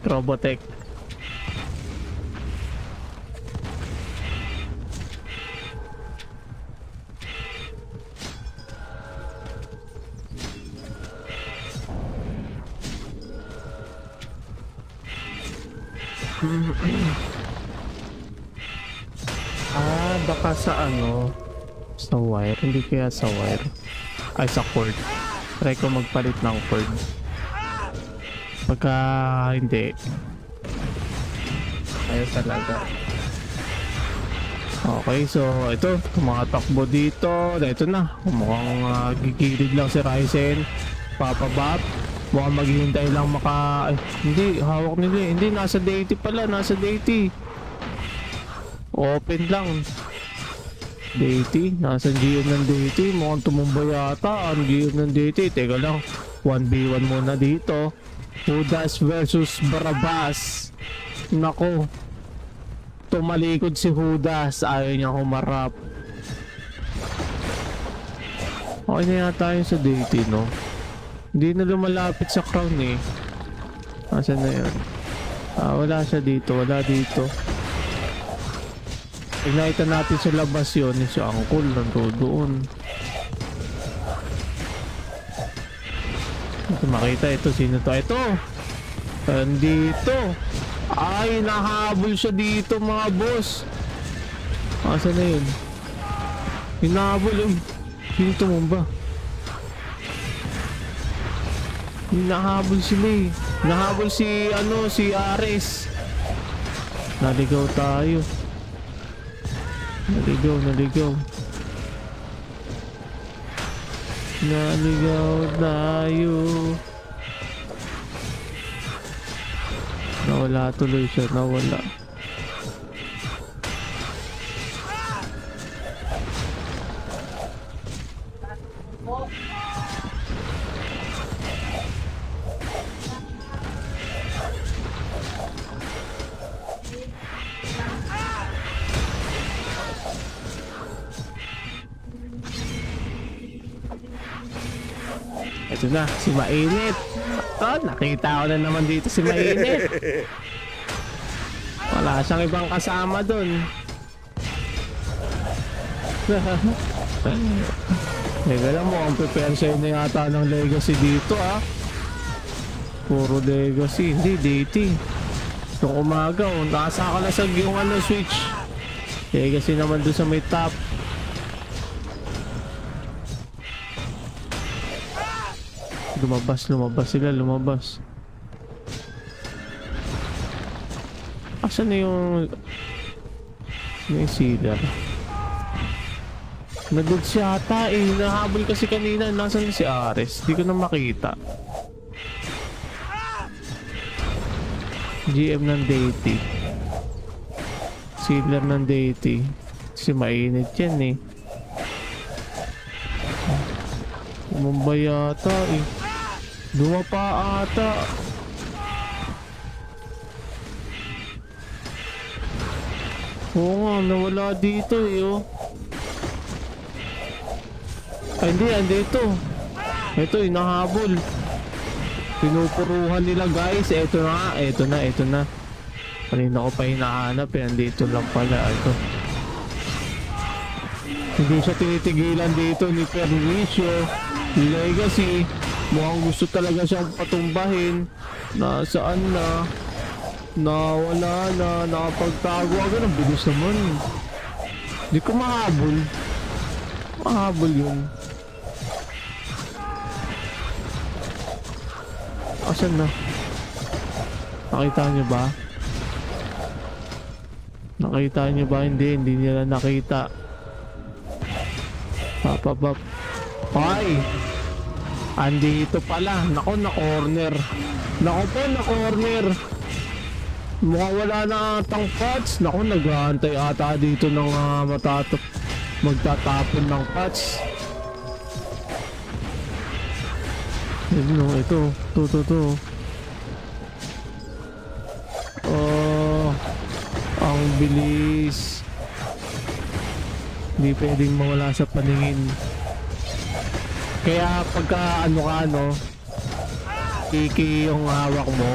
Robotech. Baka sa sa wire, hindi kaya sa wire. Ay, sa cord. Try ko magpalit ng cord. Pagka hindi, ayos talaga. Okay, so ito, tumatakbo dito. Ito na, mukhang gigilid lang si Ryzen. Papabap. Mukhang maghihintay lang hindi, hawak nila eh. Hindi, nasa deity pala, nasa deity. Open lang. Deity, nasa GM ng deity. Mukhang tumumba yata ang GM ng deity. Teka lang, 1v1 muna dito. Judas versus Barabas. Nako. Tumalikod si Judas. Ayaw niya humarap. Okay na yata yun sa deity, no? Hindi na lumalapit sa crown eh. Asan na yun? Wala siya dito. Wala dito. Ignite natin sa labas yun. Si Uncle nandoon. Ito makita. Ito sino to? Ito! Andito! Ay, nahabol siya dito mga boss. Asan na yun? Hinahabol yun. Sino tumumba? Hinahabol sila eh. Nahabol si si Ares. Naligaw tayo. Naligaw. Naligaw tayo. Nawala tuloy siya. Nawala. Ito na, si Mainit. Nakita ko na naman dito si Mainit. Wala siyang ibang kasama dun. Teka lang mo, ang prepare sa'yo na yata ng legacy dito Puro legacy, hindi deity. Nung umaga, nakasakalasag yung switch. Legacy naman dun sa may top. Lumabas sila. Asan na yung sealer? Nag-goods yata nahabol kasi kanina. Nasaan si Ares? Di ko na makita. GM ng deity. Sealer ng deity. Kasi mainit yan Tumumba yata Dumapa ata. Oo nga, nawala dito Ay hindi, andito. Ito, inahabol. Pinupuruhan nila guys. Ito na. Kanina ko pa hinahanap andito lang pala. Ito. Hindi siya tinitigilan dito ni Pernicio. Legacy. Mukhang gusto talaga siyang patumbahin. Nasaan na? Nawala na. Nakapagtago agad. Ang bilis naman. Hindi ko mahabol. Mahabol yun. Asan na? Nakita niyo ba? Nakita niyo ba? Hindi nila nakita. Papapap. Ay! Andito pala. Nako, na-corner. Na-corner. Mukhang wala na atang pots. Nako, nag-aantay ata dito ng magtatapon ng pots. Ito. Oh, ang bilis. Hindi pwedeng mawala sa paningin. Kaya pagka iki yung hawak mo,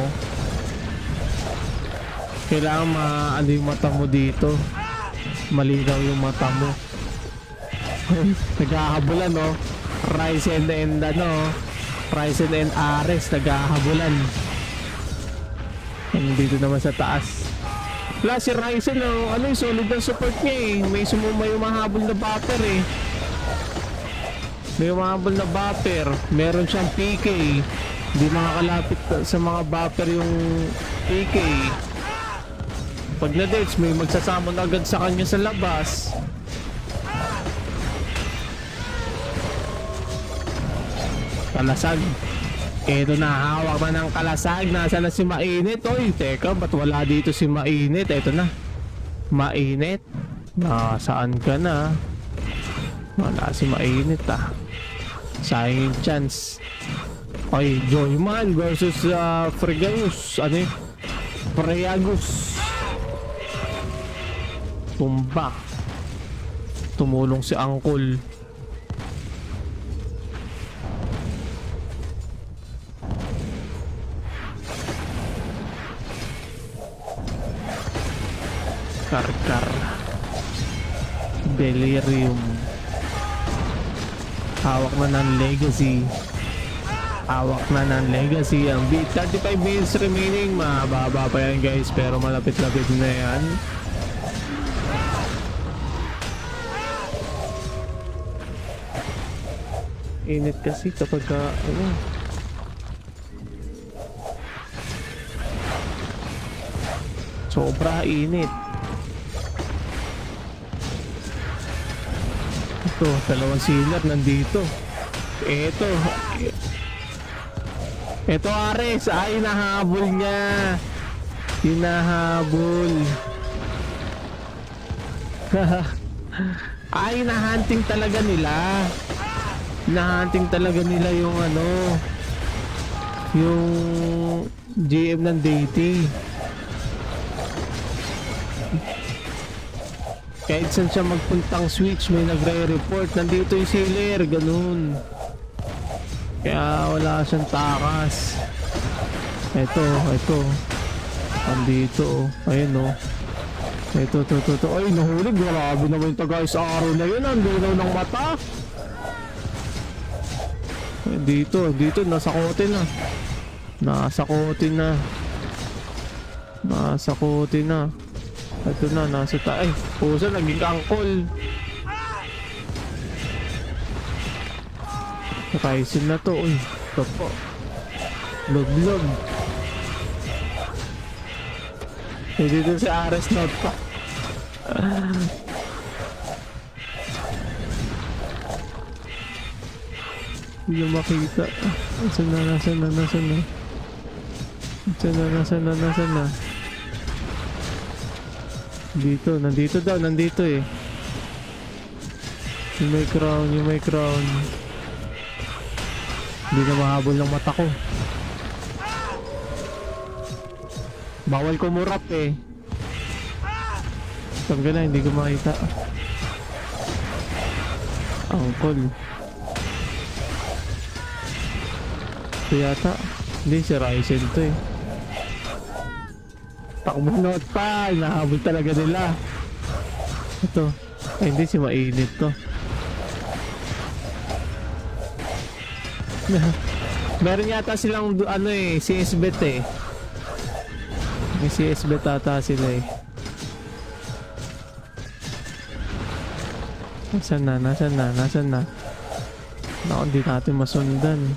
kailangan maano yung mata mo dito. Malinaw yung mata mo. Naghahabulan Ryzen and Ares naghahabulan. Dito naman sa taas. Plus si Ryzen yung solid na support niya may umahabol na buffer May umahabol na buffer. Meron siyang PK. Hindi makakalapit sa mga buffer yung PK. Pag na-dates, may magsasamon agad sa kanya sa labas. Kalasag. Ito na, hawak na ng kalasag. Nasa na si Mainit? Oy, teka, ba't wala dito si Mainit? Ito na. Mainit? Saan ka na? Wala si Mainit Sayang yung chance. Ay, Joyman versus Fregamus. Ano yun? Freyagus. Tumba. Tumulong si Uncle. Karkar. Delirium. Hawak na ng legacy. Hawak na ng legacy. Ang beat 35 minutes remaining. Mababa pa yan guys, pero malapit-lapit na yan. Init kasi kapag ano. Sobra init. Ito, dalawang sealer nandito. Ito Ares, ay nahabol niya. Hinahabol. Ay nahunting talaga nila. Nahunting talaga nila yung ano, yung GM ng Deity. Kahit saan siya magpuntang switch, may nagre-report. Nandito yung sealer, ganun. Kaya wala siyang takas. Ito. Andito. Ayun o. Ito. Ay, nahulog. Grabe naman yung tagay sa araw na yun. Ang linaw ng mata. Dito. Nasa kote na. Ito na, nasa ay, pusa, naging angkol. Nakaisin na to, uy. Ito po. Log. Dito si Ares Note pa. Hindi makita. Nasaan na? Nandito eh. Yung may crown. Hindi na mahabol ng mata ko. Bawal kumurap eh. Tanggal na, hindi ko makita. Angkol. Ito yata. Hindi, si Ryzen to eh. Takbo note pa. Nahabol talaga nila. Ito. Ay, hindi, si mainit to. Meron yata silang ano eh, CS-bet eh. May CS-bet ata sila eh. Nasaan na? Naku, hindi natin masundan.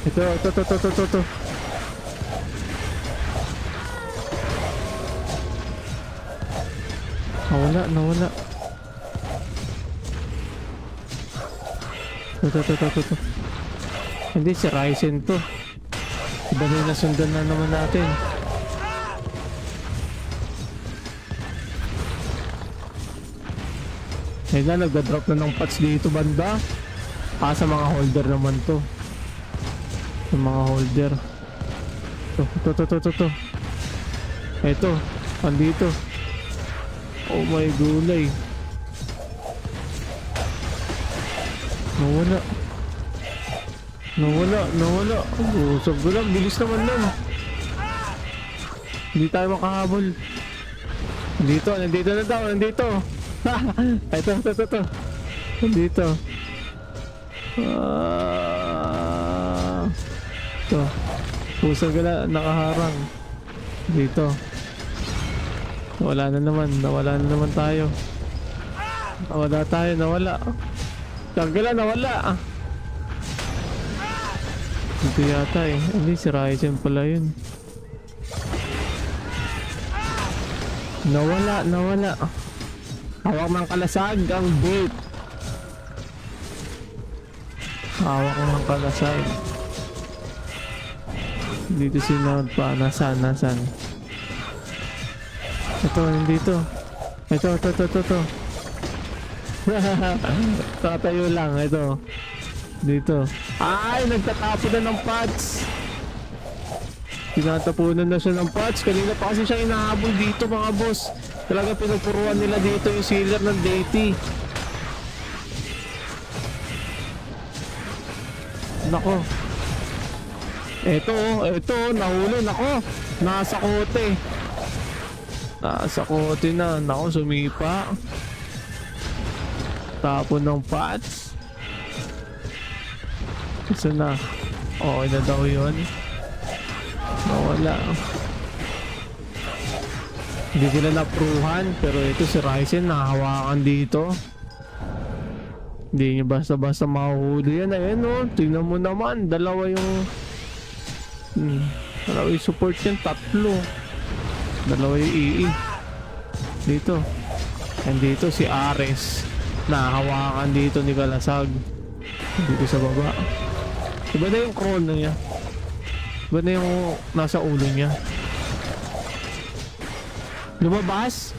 Ito. Nawala. Ito. Hindi, si Ryzen to. Iba na yung nasundan na naman natin. Ayun na, nagda-drop na ng pots dito banda. Sa mga holder naman to. Sa mga holder. Ito. Ito, andito. Oh my gulay. Nawala. Usog ko lang, bilis naman nun. Hindi tayo makahabol. Nandito na daw. Ito. Nandito. Ito. Usog ko lang, nakaharang. Dito. Nawala na naman tayo. Nawala. Tanggal na, nawala. Ito yata eh. Hindi, si Ryzen pala yun. Nawala. Hawak ng kalasag ang bait. Hawak ng kalasag. Dito si Nod pa. Nasaan? Ito, nandito. Ito. Tatayo lang, ito. Dito. Ay, nagtatapo na ng pots. Tinatapunan na siya ng pots. Kanina pa kasi siya inahabol dito, mga boss. Talaga pinupuruan nila dito yung sealer ng deity. Nako. Ito, nahuli. Nako. Nasa kote na. Nako, sumipa. Tapon ng pots. Isa na. Okay na daw yun. Nawala. Hindi sila napruhan. Pero ito si Ryzen nakahawakan dito. Hindi niya basta-basta mahuhuli yan. Ayan o. Tingnan mo naman. Dalawa yung support yan. 3. Dalawa yung EE. Dito. And dito si Ares. Nakahawakan dito ni Kalasag. Dito sa baba. Iba na yung crawl na niya. Iba na yung nasa ulo niya. Lumabas?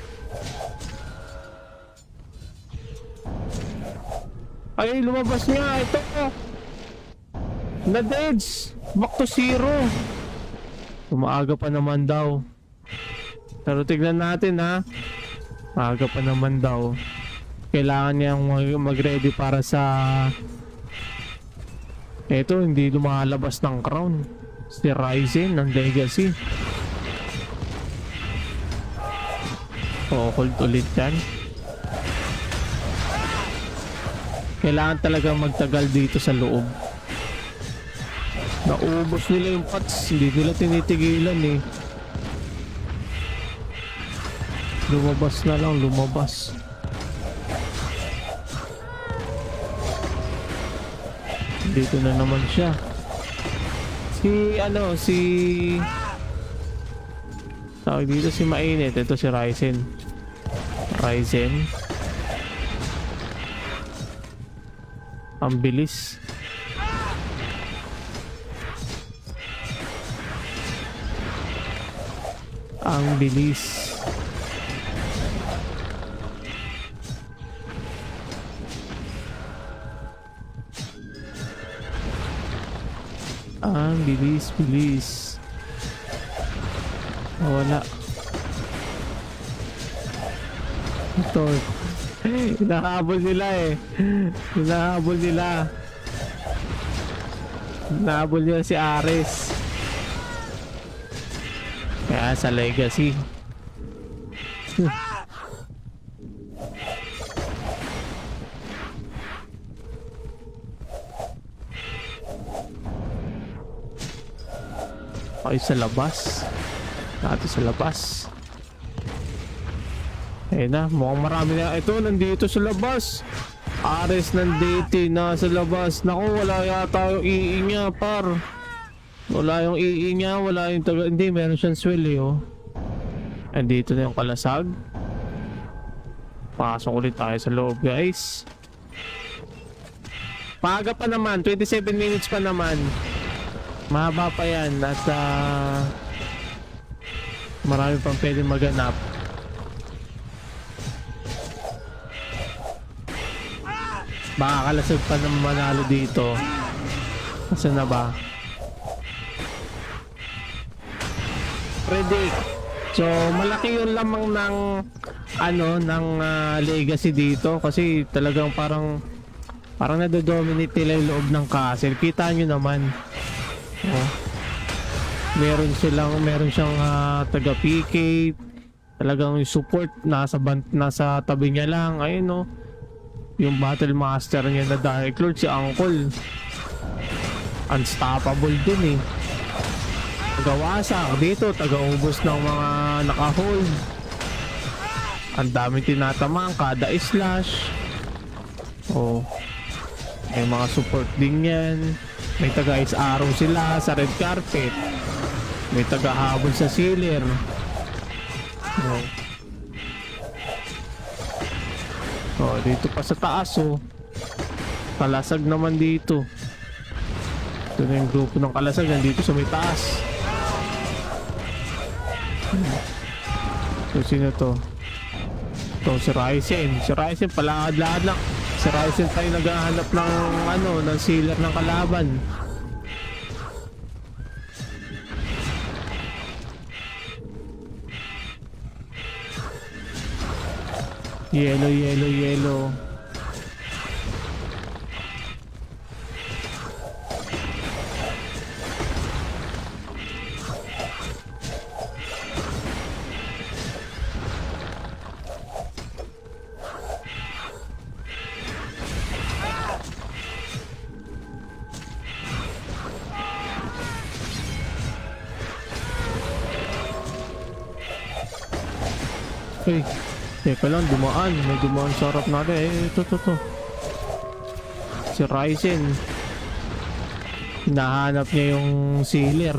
Ay, lumabas niya. Ito. Na-deads. Back to 0. Umaaga pa naman daw. Pero tignan natin ha. Maaga pa naman daw. Kailangan niyang mag-ready para sa... Eto, hindi lumalabas ng crown. Si Ryzen ng Legacy. Hold ulit yan. Kailangan talaga magtagal dito sa loob. Naubos nila yung pots. Hindi nila tinitigilan eh. Lumabas na lang, lumabas. Dito na naman siya. Tawag dito si Mainit. Ito si Ryzen. Ang bilis. Ang bilis. Ang bilis. Wala. Ito. Hinahabol nila eh. Hinahabol nila si Ares. Kaya sa Legacy. Ay, sa labas. Natin sa labas. Ayun na, mukhang marami na. Ito, nandito sa labas. Ares ng deity nasa labas. Naku, wala yata yung EE niya, par. Wala yung EE niya, wala yung taga... Hindi, meron siyang swell eh, oh. Andito na yung Kalasag. Pasok ulit tayo sa loob, guys. Paga pa naman, 27 minutes pa naman. Mahaba pa yan at marami pang pwede maganap. Baka Kalasag pa naman manalo dito. Saan na ba? Predict. So malaki yung lamang ng Legacy dito kasi talagang parang nado-dominate nila yung loob ng castle. Kita nyo naman. Oh. Meron siyang taga-PK. Talagang yung support nasa tabi niya lang. Ayun no. Yung battle master niya na Dark Lord, si Uncle. Unstoppable din eh. Tagawasak dito, taga-ubos ng mga naka-hold. Ang dami tinatamaan kada slash. Oh. May mga support din yan. May taga-ice arrow sila sa red carpet. May taga-habol sa sealer. Oh. Oh, dito pa sa taas oh. Kalasag naman dito. Ito na yung grupo ng Kalasag nandito sa may taas. So, sino to? Ito, si Ryzen. Si Ryzen, palakad-lakad lang. Si Ryzen tayo naghahanap ng, ng sealer ng kalaban. Yellow, yellow, yellow. Hey, teka lang, dumaan. May dumaan sa harap natin. Ito. Si Ryzen. Hinahanap niya yung sealer.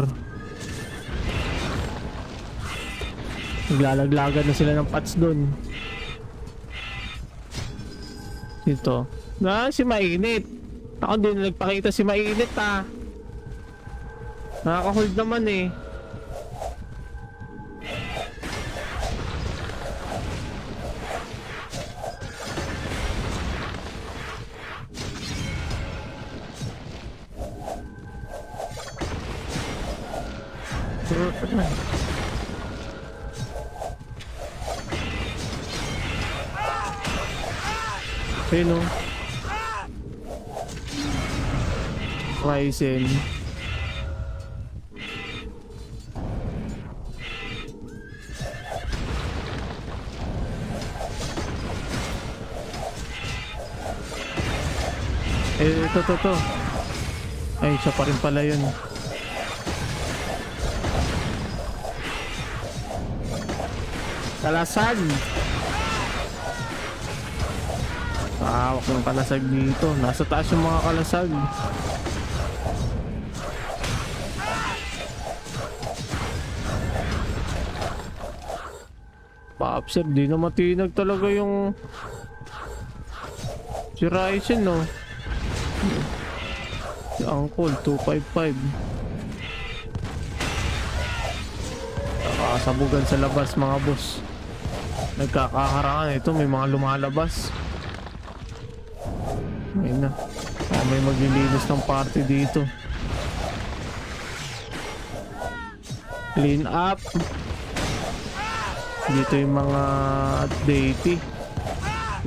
Naglalaglagan na sila ng pots dun. Ito. Si Mainit. Ako din nagpakita si Mainit Nakaka-hold naman eh. Ayun o. Ryzen. Ito. Ay, siya pa rin pala yun. Kalasag. Hawak ng kalasag dito. Nasa taas yung mga kalasag. Pa-upset. Di na matinag talaga yung si Ryzen, no? Si Uncle 255. Nakasabugan sa labas, mga boss. Nagkakaharangan. Ito, may mga lumalabas. Ayun na. May maglilinis ng party dito. Clean up. Dito yung mga deity.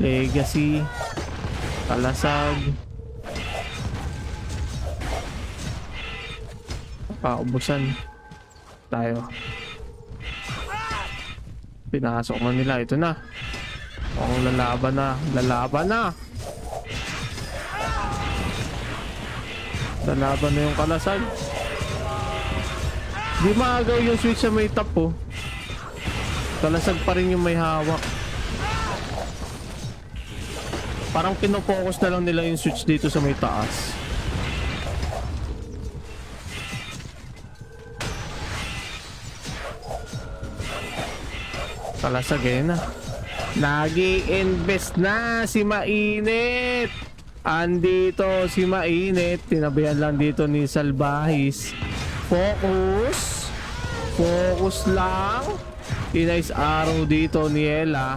Legacy. Kalasag. Paubusan tayo. Pinasok na nila. Ito na. Ang lalaban na. Lalaban na yung kalasag. Di maagaw yung switch sa may top po. Kalasag pa rin yung may hawak. Parang pinopokus na lang nila yung switch dito sa may taas. Kalasag na. Nag-i-invest na si Mainit. Andito si Mainit. Tinabihan lang dito ni Salbahis. Focus lang. Nice arrow dito ni Ella.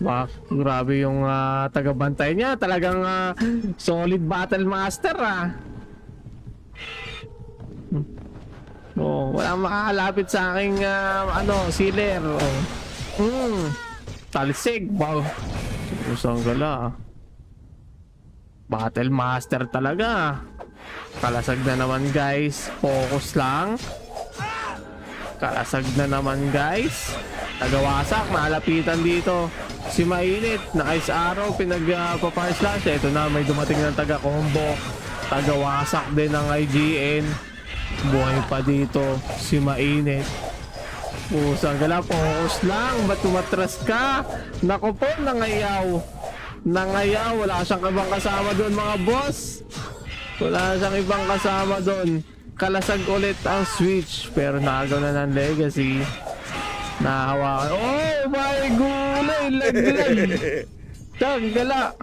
Wah, grabe yung tagabantay niya. Talagang solid battle master walang makakalapit sa aking sealer. Talsig. Wow. Usang gala. Battle master talaga. Kalasag na naman, guys. Focus lang. Kalasag na naman, guys. Tagawasak. Malapitan dito si Mainit. Naka-ice arrow. Pinagpa-fire slash. Ito na. May dumating ng taga-combo. Tagawasak din ng IGN. Buhay pa dito si Mainit. Usang gala. Focus lang. Ba't tumatras ka? Naku po. Nangayaw. Wala siyang ibang kasama doon, mga boss. Wala siyang ibang kasama doon. Kalasag ulit ang switch. Pero naagaw na ng legacy. Nahawakan. Oh my gulay. Laglag. Tagala.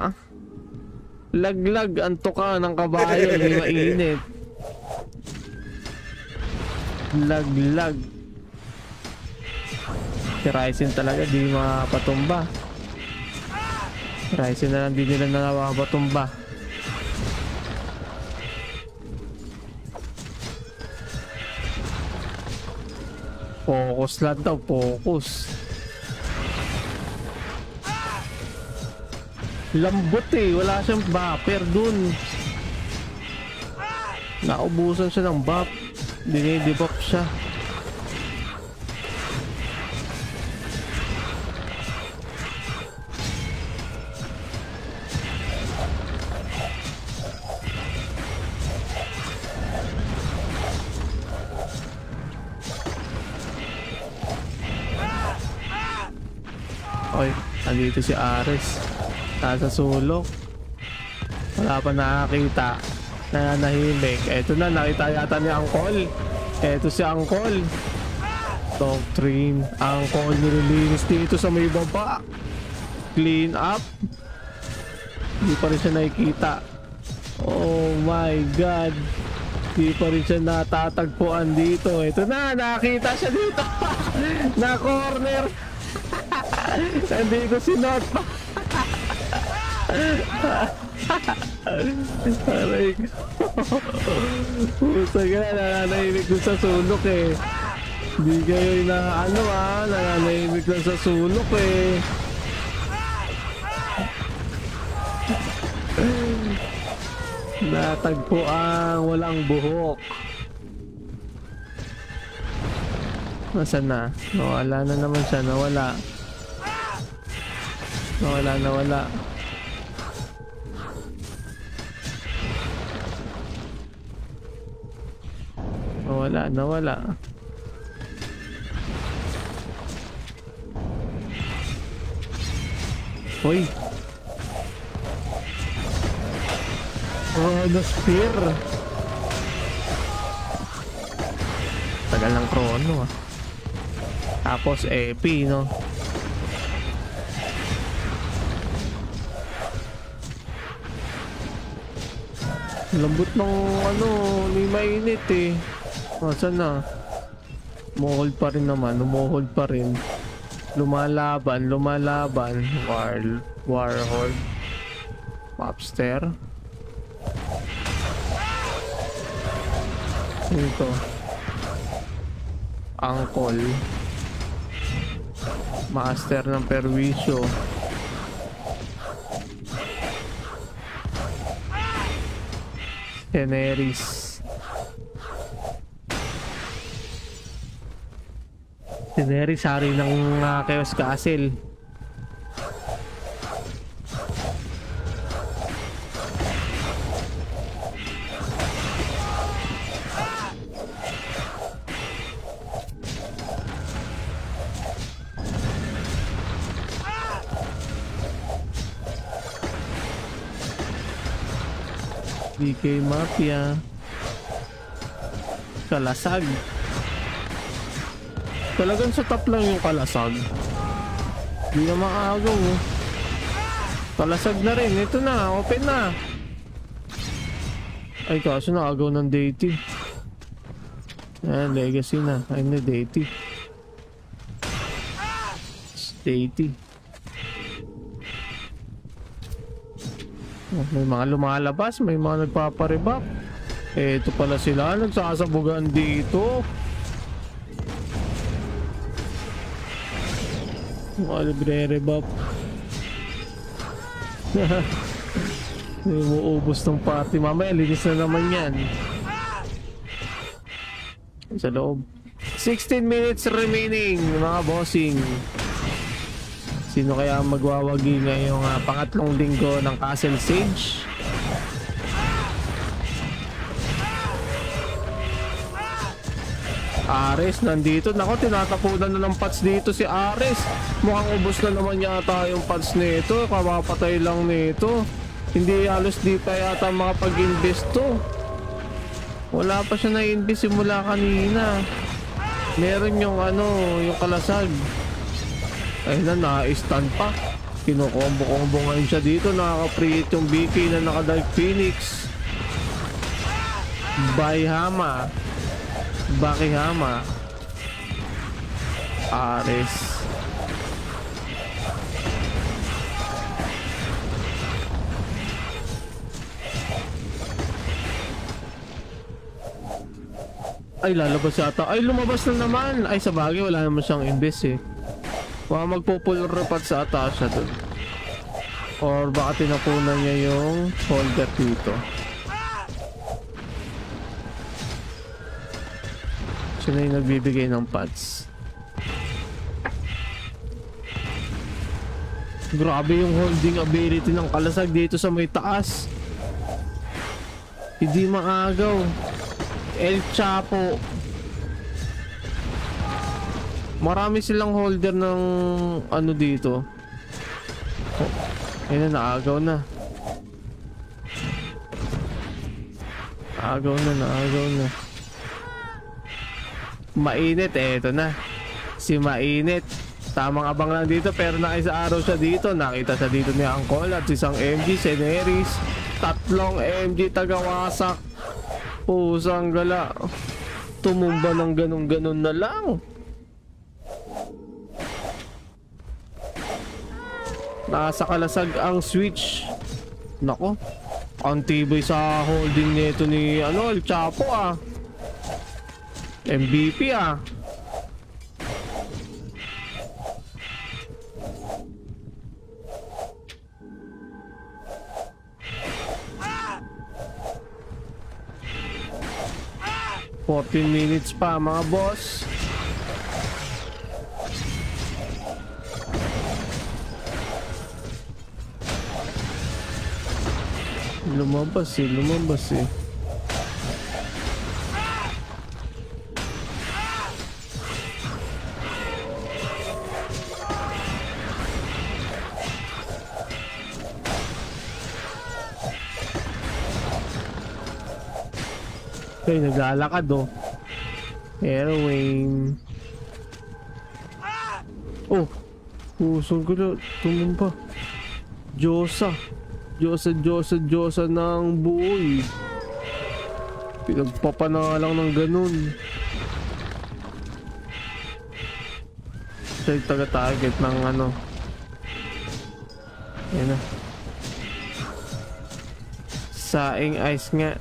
Laglag ang tuka ng kabayo ni Mainit. Laglag. Si Ryzen talaga di mapatumba. Ryzen na lang di nila na mapatumba. Focus lang daw, focus. Lambot eh, wala siyang buffer dun. Naubusan siya ng buff. Dinidebuff siya. Oy, andito si Ares. Nasa sulok. Wala pa nakakita. Nanahimik. Eto na, nakita yata ni Angkol. Eto si Angkol. Doctrine. Angkol nililinis dito sa may baba. Clean up. Hindi pa rin siya nakikita. Oh my god. Hindi pa rin siya natatagpuan dito. Eto na, nakakita siya dito. Na corner. Hindi ko sinot pa. Aray ko. Pusa ka na, nananahimik ko sa sulok eh. Hindi kayo nananahimik lang sa sulok eh. Natagpo ang walang buhok. Nasaan na? Nawala na naman siya, nawala. Nawala. Nawala. Hoy. Oh, the spear. Tagal ng chrono ah. Tapos EP, no? Lambot ng ni mainit eh. Saan na? Umuhold pa rin naman, umuhold pa rin. Lumalaban. Warhol. Mobster. Ito. Angkol. Master ng perwisyo. Daenerys hari ng Chaos Castle. DK Mafia. Kalasag. Talagang sa top lang yung kalasag. Hindi na maagaw. Kalasag na rin. Ito na. Open na. Ay kaso naagaw ng deity. Legacy na. Ay na deity. Deity. May mga lumalabas. May mga nagpaparebap. Ito pala sila. Nagsasabugan dito. Nagre-rebap. Umuubos ng party. Mamaya linis na naman yan. Sa loob. 16 minutes remaining mga bossing. Sino kaya magwawagi ngayong pangatlong linggo ng Castle Siege? Ares nandito. Nako, tinatapunan na ng pats dito si Ares. Mukhang ubos na naman yata yung pats nito. Kamapatay lang nito. Hindi halos di pa yata makapag-invest to. Wala pa siya na-invest simula kanina. Meron yung yung kalasag. Ayun na, na-stun pa. Kinukombo-kombo ngayon siya dito. Nakaka-create yung BK na naka-Dark Phoenix. By Hama. Bakihama. Ares. Ay, lalabas yata. Ay, lumabas na naman. Ay, sa bagay, wala naman siyang imbes eh. Baka magpo-pull repat sa Atasha dun. Or baka tinapunan niya yung holder dito. Siya na yung nagbibigay ng pads. Grabe yung holding ability ng Kalasag dito sa may taas. Hindi maagaw. El Chapo. Marami silang holder ng ano dito. Oh, ayun na, naagaw na. Naagaw na. Mainit eh, ito na. Si Mainit. Tamang abang lang dito pero nakaisa araw siya dito. Nakita siya dito ni Angkol at isang MG, Seneris. Tatlong MG tagawasak. Pusang gala. Tumumba ng ganun-ganun na lang. Nasa Kalasag ang switch. Nako. Ang tibay sa holding nito ni El Chapo ah. MVP ah. Ah! 14 minutes pa mga boss. Lumabas eh. Okay, naglalakad oh. Airwing. Oh, pusong ko na. Tumumpa. Diyosa ng buoy. Pinagpapanalang ng ganun. Siya yung taga-target ng ano. Ayan na. Saing ice nga.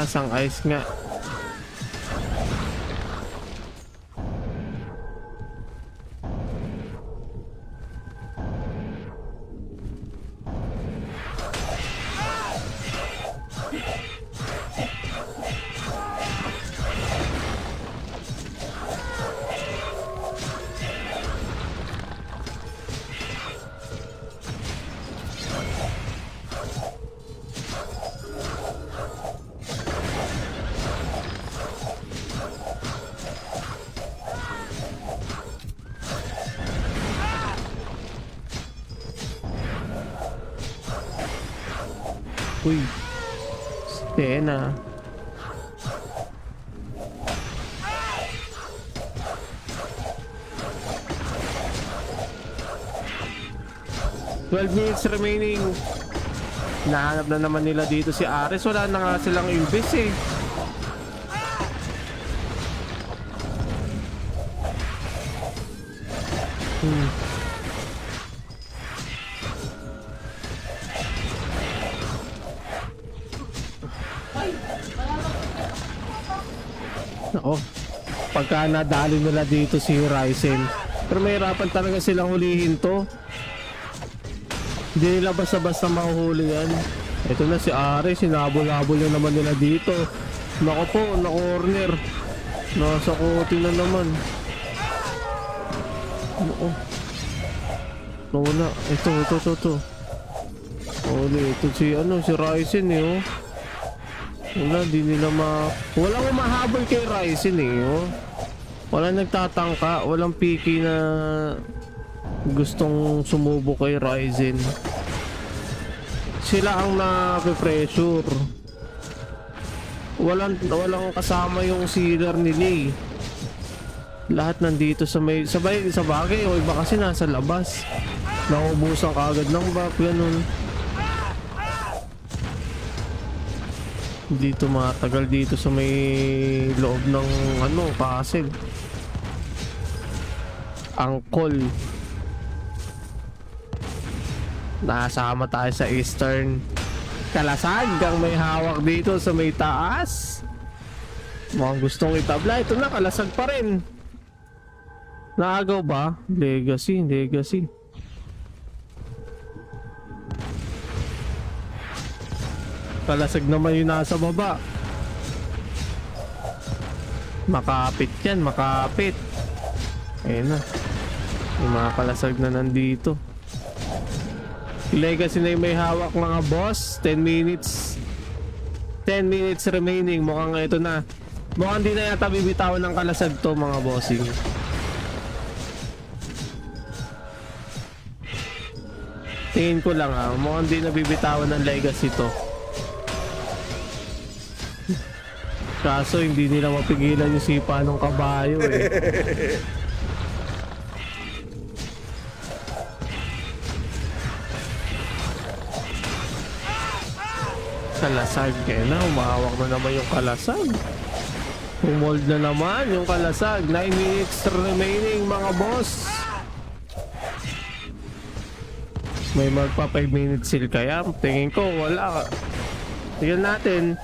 Sang ice nga. Uy, Stena. "12 minutes remaining." Nahanap na naman nila dito si Ares. Wala na nga silang imbes eh. Nako, pagka nadali nila dito si Ryzen, pero may hirapan talaga silang hulihin to. Hindi nila basta-basta mahuhuli yan. Ito na si Ares, sinabol-habol na naman nila dito. Nako po, na-corner. Nasa kote na naman. Nako. Nawala. Ito. Ito si Ryzen eh oh. Wala, di nila walang umahabol kay Ryzen eh oh. Walang nagtatangka, walang piki na gustong sumubo kay Ryzen. Sila ang na-pressure. Walang kasama yung sealer nila eh. Lahat nandito sa bagay o iba kasi nasa labas. Naubusan kaagad ng buff, ganun. Dito matagal dito sa may loob ng ano, castle. Angkol. Nasama tayo sa eastern. Kalasag ang may hawak dito sa may taas. Mukhang gustong itabla. Ito na, kalasag pa rin. Naagaw ba? Legacy, legacy. Kalasag naman yung nasa baba. Makapit yan, makapit. Ayun na. Yung mga kalasag na nandito. Legacy na yung may hawak mga boss. 10 minutes. 10 minutes remaining. Mukhang ito na. Mukhang di na yata bibitawan ng kalasag to mga bossing. Tingin ko lang ha. Mukhang di na bibitawan ng legacy to. Kaso hindi nila mapigilan yung sipa ng kabayo eh. Kalasag kaya na, umahawak na naman yung kalasag. Umold na naman yung kalasag. 9 minutes remaining mga boss. May magpa 5 minutes seal kaya? Tingin ko wala. Tingnan natin.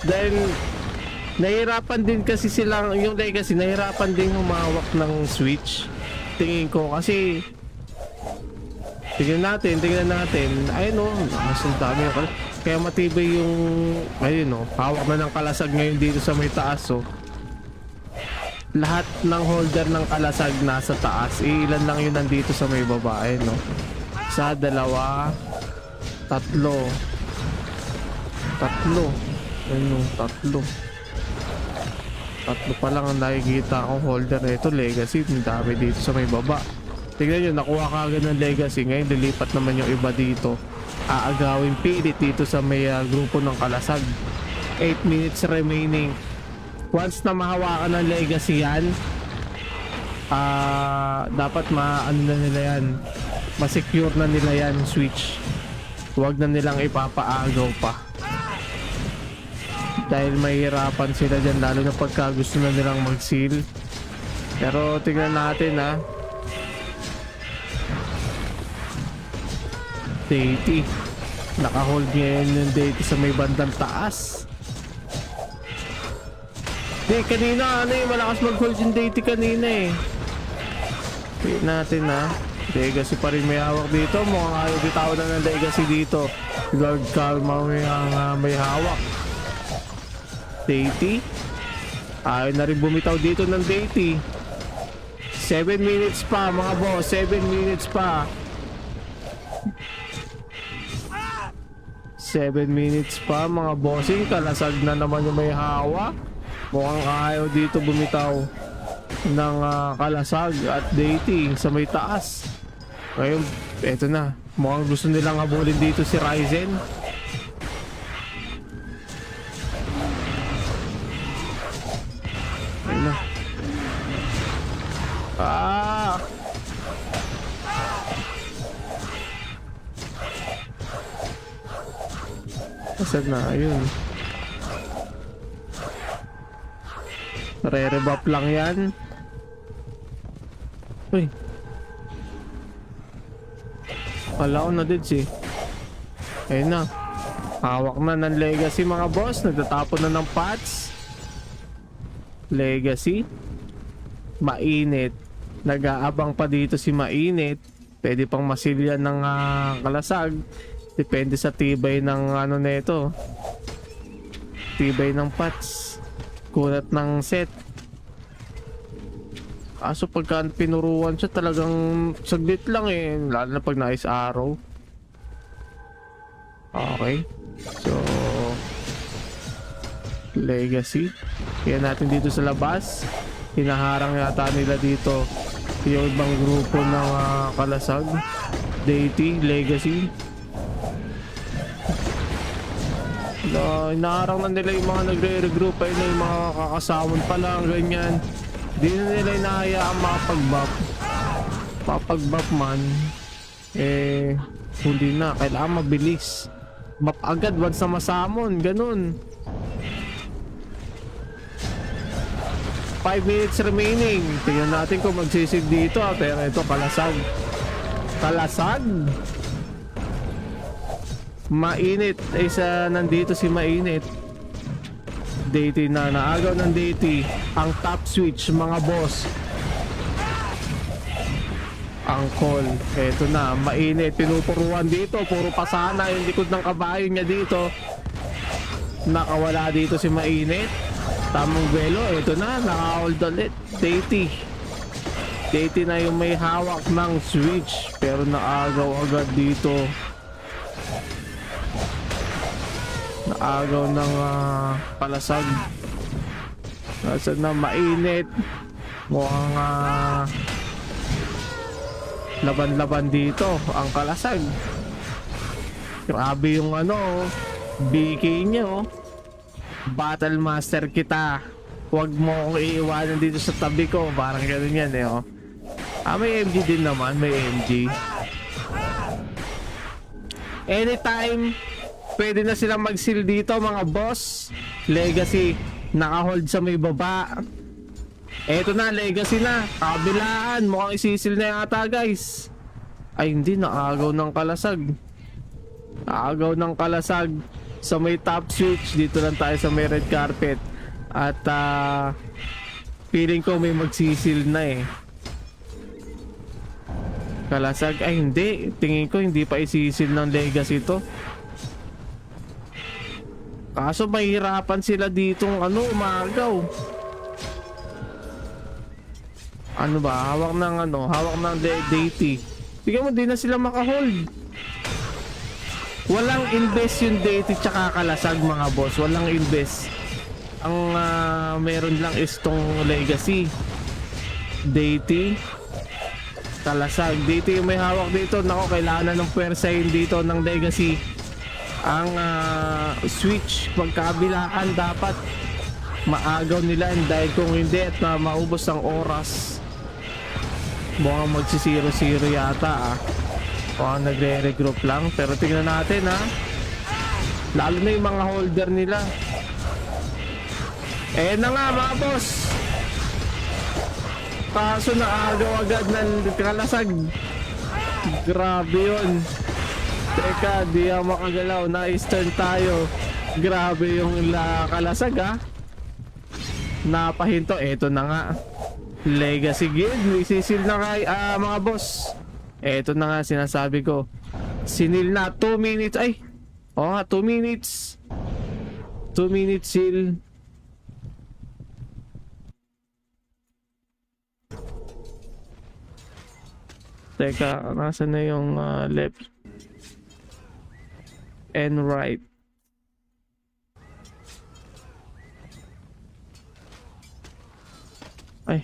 Dahil nahirapan din kasi silang, yung legacy nahirapan din humawak ng switch. Tingin ko kasi tingnan natin. Ayun o, mas dami yung kalasag. Kaya matibay yung ayun no, hawak na ng kalasag ngayon dito sa may taas oh. Lahat ng holder ng kalasag nasa taas. Ilan lang yun nandito sa may baba ayun no. Sa dalawa, tatlo. Ayun no, tatlo pa lang ang nakikita akong holder nito. Legacy, ang dami dito sa may baba. Tignan nyo, nakuha ka agad ng legacy. Ngayon lilipat naman yung iba dito. Aagawin pilit dito sa may grupo ng kalasag. 8 minutes remaining. Once na mahawakan ng legacy yan, dapat ano na nila yan, masecure na nila yan switch. Huwag na nilang ipapaagaw pa. Dahil mahirapan sila dyan, lalo na pagka gusto na nilang mag-seal. Pero tingnan natin ha. 80. Naka-hold ngayon yung data sa may bandang taas. Di, kanina ano eh, malakas mag-hold yung data kanina eh. Tingnan natin ha. Legacy pa rin may hawak dito. Mukhang ayaw bitawan na ng legacy dito. Lord Kalma may hawak. 80. Ayaw na rin bumitaw dito ng 80. 7 minutes pa mga boss. 7 minutes pa. 7 minutes pa mga bossing. Kalasag na naman yung may hawak. Mukhang ayaw dito bumitaw ng kalasag at dating sa may taas. Ngayon, eto na. Mukhang gusto nilang habulin dito si Ryzen. Ayun na. Asad na, ayun. Re-rebuff lang yan. Uy. Wala ko na dids eh. Ayun na. Hawak na ng legacy mga boss. Nagtatapon na ng pots. Legacy. Mainit. Nag-aabang pa dito si Mainit. Pwede pang masilyan ng kalasag. Depende sa tibay ng ano nito. Tibay ng pots. Kunat ng set. Kaso pagka pinuruan siya talagang saglit lang eh. Lalo na pag na-ice arrow. Okay. So legacy. Kaya natin dito sa labas. Hinaharang yata nila dito yung ibang grupo ng kalasag. Deity, legacy. Inaharang na nila yung mga nagre-regroup ay na yung mga kakasawan pa lang, ganyan. Di na nila inahayaang makapag-buff. Papag-buff man, hindi na. Kailangan mabilis. Buff agad once na masamon, ganun. 5 minutes remaining. Tingnan natin kung magsisid dito pero ito kalasag. Kalasag. Mainit. Isa nandito si Mainit. Deity na. Naagaw ng Deity. Ang top switch mga boss. Ang call. Eto na. Mainit. Pinupuruan dito. Puro pasana yung likod ng kabayo niya dito. Nakawala dito si Mainit. Tamang belo. Eto na. Naka-hold ulit. Deity. Deity na yung may hawak ng switch. Pero naagaw agad dito. Naagaw ng palasag. Nasa na Mainit. Mukhang laban-laban dito ang kalasag. Grabe yung BK nyo. Battle Master kita. Huwag mo akong iiwanan dito sa tabi ko. Parang ganun yan may MG din naman. May MG. Anytime pwede na silang mag-seal dito mga boss. Legacy naka-hold sa may baba. Eto na, Legacy na. Kabilaan, mukhang isisil na yata guys. Ay hindi, naagaw ng kalasag. Naagaw ng kalasag sa may top switch. Dito lang tayo sa may red carpet. At feeling ko may magsisil na Kalasag, ay hindi. Tingin ko hindi pa isisil ng Legacy to. Kaso mahirapan sila ditong umagaw. Ano ba? Hawak ng Deity. Tingnan mo, di na sila makahold. Walang invest yung Deity tsaka kalasag mga boss. Walang invest. Ang meron lang is tong Legacy. Deity. Kalasag. Deity yung may hawak dito. Nako, kailangan ng pwersa yun dito ng Legacy. Ang switch pagkabilaan dapat maagaw nila dahil kung hindi at maubos ang oras. Mukhang magsi 0-0 yata mukhang nagre-regroup lang pero tingnan natin lalo na yung mga holder nila. Na nga mga boss, kaso naagaw agad ng kalasag. Grabe yun. Teka, di ako makagalaw. Na-stern tayo. Grabe yung kalasag Napahinto. Eto na nga. Legacy Guild. May sisil na kay mga boss. Eto na nga sinasabi ko. Sinil na 2 minutes. Ay. 2 minutes. 2 minutes seal. Teka, nasa na yung left and right. Ay.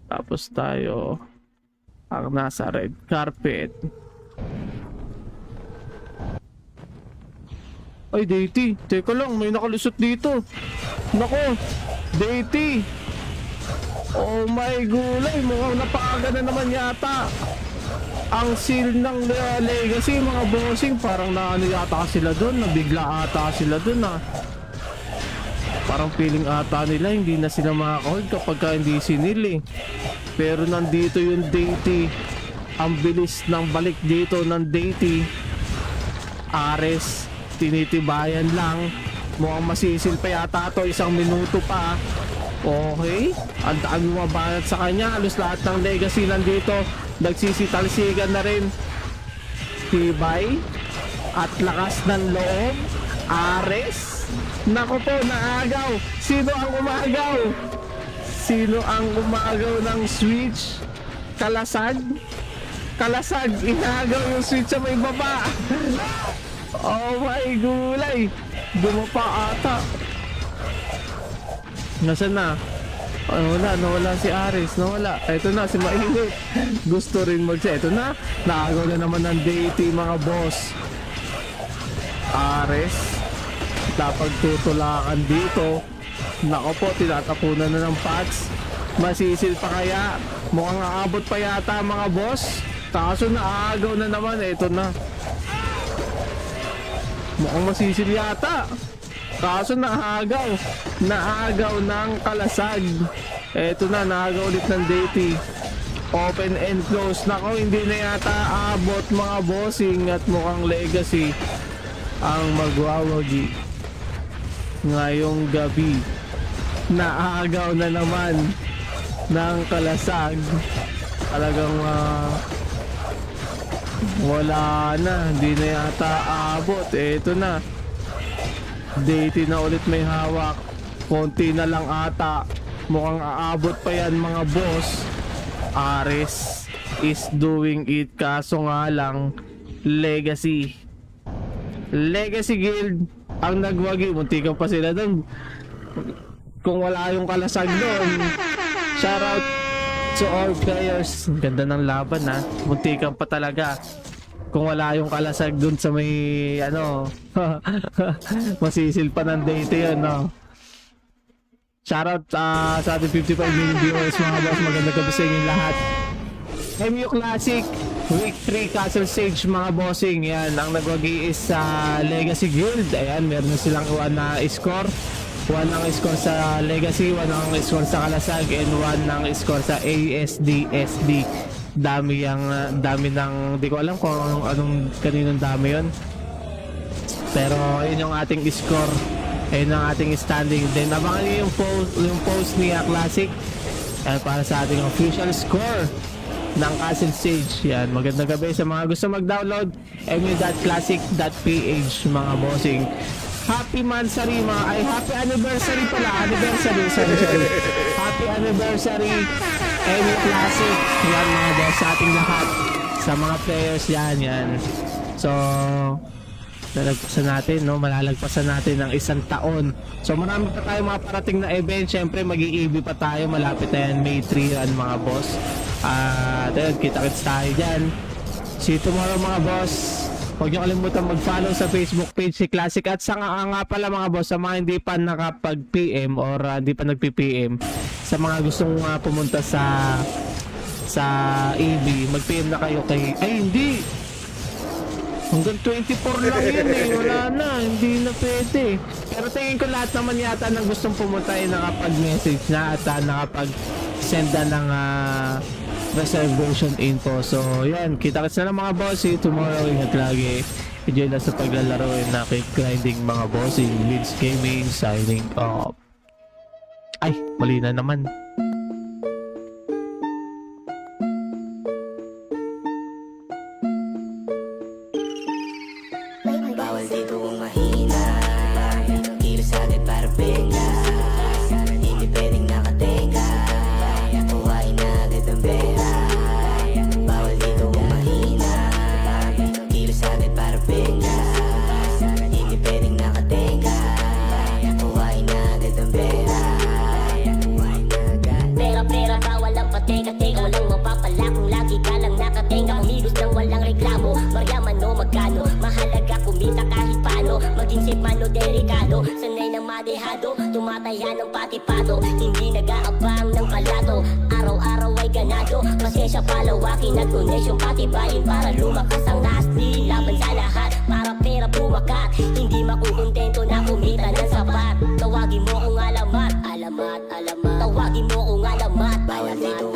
Tapos tayo ang nasa red carpet. Ay, Deity. Teka lang, may nakalusot dito. Nako, Deity. Oh my gulay, mukhang napaaga na naman yata. Ang seal ng Legacy, mga bossing, parang yata sila doon. Nabigla ata sila doon Parang feeling ata nila hindi na sila makaka-hold kapag hindi sinil Pero nandito yung Deity. Ang bilis ng balik dito ng Deity. Ares. Tinitibayan lang. Mukhang masisil pa yata to. 1 minuto pa. Okay. Ang dami mabanat sa kanya. Halos lahat ng Legacy nandito. Nagsisitalsigan na rin. Tibay. At lakas ng loob. Ares. Nako po, naagaw. Sino ang umagaw? Sino ang umagaw ng switch? Kalasag? Kalasag. Inagaw yung switch sa may baba. Oh my gulay. Bumapa ata. Nasaan na? Nawala si Ares. Nawala. Ito na, si Mainit. Gusto rin ito na. Naagaw na naman ng Deity mga boss. Ares. Dapat tutulakan dito. Nako po, tinatapunan na ng patch. Masisil pa kaya? Mukhang aabot pa yata mga boss. Kaso naagaw na naman, ito na. Mukhang masisil yata. Kaso naagaw ng kalasag. Eto na, naagaw ulit ng Deity. Open and close. Nako, hindi na yata abot mga bossing at mukhang Legacy ang magwawagi ngayong gabi. Naagaw na naman ng kalasag. Talagang wala na, hindi na yata abot. Eto na, Deity na ulit may hawak. Konti na lang ata. Mukhang aabot pa yan mga boss. Ares is doing it, kaso nga lang Legacy Guild ang nagwagi. Muntikan pa sila doon kung wala yung kalasag doon. Shoutout to all players. Ganda ng laban ha. Muntikan pa talaga kung wala yung kalasag doon sa may ano. Masisil pa ng date yun, no? Shoutout sa ating 55 million viewers mga boss. Magandang gabi sa inyong lahat. MU Classic Week 3 Castle Sage mga bossing. Yan, ang nagwagi is sa Legacy Guild. Ayan, meron na silang 1 na score. 1 ang score sa Legacy, 1 ang score sa Kalasag, and 1 ang score sa ASD-SD. Dami ng, di ko alam kung anong kaninong dami yon. Pero yun yung ating score. Ayun ang ating standing. Then abangan nyo yung post ni Classic para sa ating official score ng Castle Sage. Yan, magandang gabi sa mga gusto mag-download. mu.classic.ph mga bossing. Happy Mansari happy anniversary pala. Sorry. Happy anniversary MU Classic. Yan mga boss sa ating lahat. Sa mga players yan. So malalagpasan natin ng 1 taon. So marami pa tayo mga parating na event. Syempre mag-i-EV pa tayo, malapit na yan, May 3 yan mga boss. Ayun, kita-kits tayo dyan. See you tomorrow mga boss. Huwag nyo kalimutan mag-follow sa Facebook page si Classic. At sa nga pala mga boss, sa mga hindi pa nakapag-PM or hindi pa nagpi-PM, sa mga gustong pumunta sa EV, mag-PM na kayo kay, ay hindi, hanggang 24 lang yun wala na, hindi na pwede. Pero tingin ko lahat naman yata ng gustong pumunta ay nakapag-message na at nakapag-send na ng reservation info. So yan, kita-kits na lang mga boss. See you tomorrow. Ingat lagi. Enjoy na sa paglalaro and grinding mga bossing. Leeds Gaming signing off. Ay, mali na naman. Bawal dito kung mahina. Kilos agad para bigla. Hindi pwedeng nakatenga. Kuhain na agad ang pera. Bawal dito kung mahina. Kilos agad para bigla. Hindi pwedeng nakatenga. Kuhain na agad ang pera. Pera, bawal ang pateka-teka. Walang mapapala kung lagi ka lang nakatenga. Kumilos nang walang reklamo. Maryaman o magkano. Mahalaga kumita kahit paano. Maging safe man o delikado. Sanay ng madehado. Tumataya ng patipado. Hindi nag-aabang ng palato. Araw-araw ay ganado. Pasensya palawakin at koneksyon patibayin para lumakas ang nasty. Laban sa lahat para pera bumakat. Hindi makukontento na kumita ng sapat. Tawagin mo kung alamat. Tawagin mo kung alamat. Bawal dito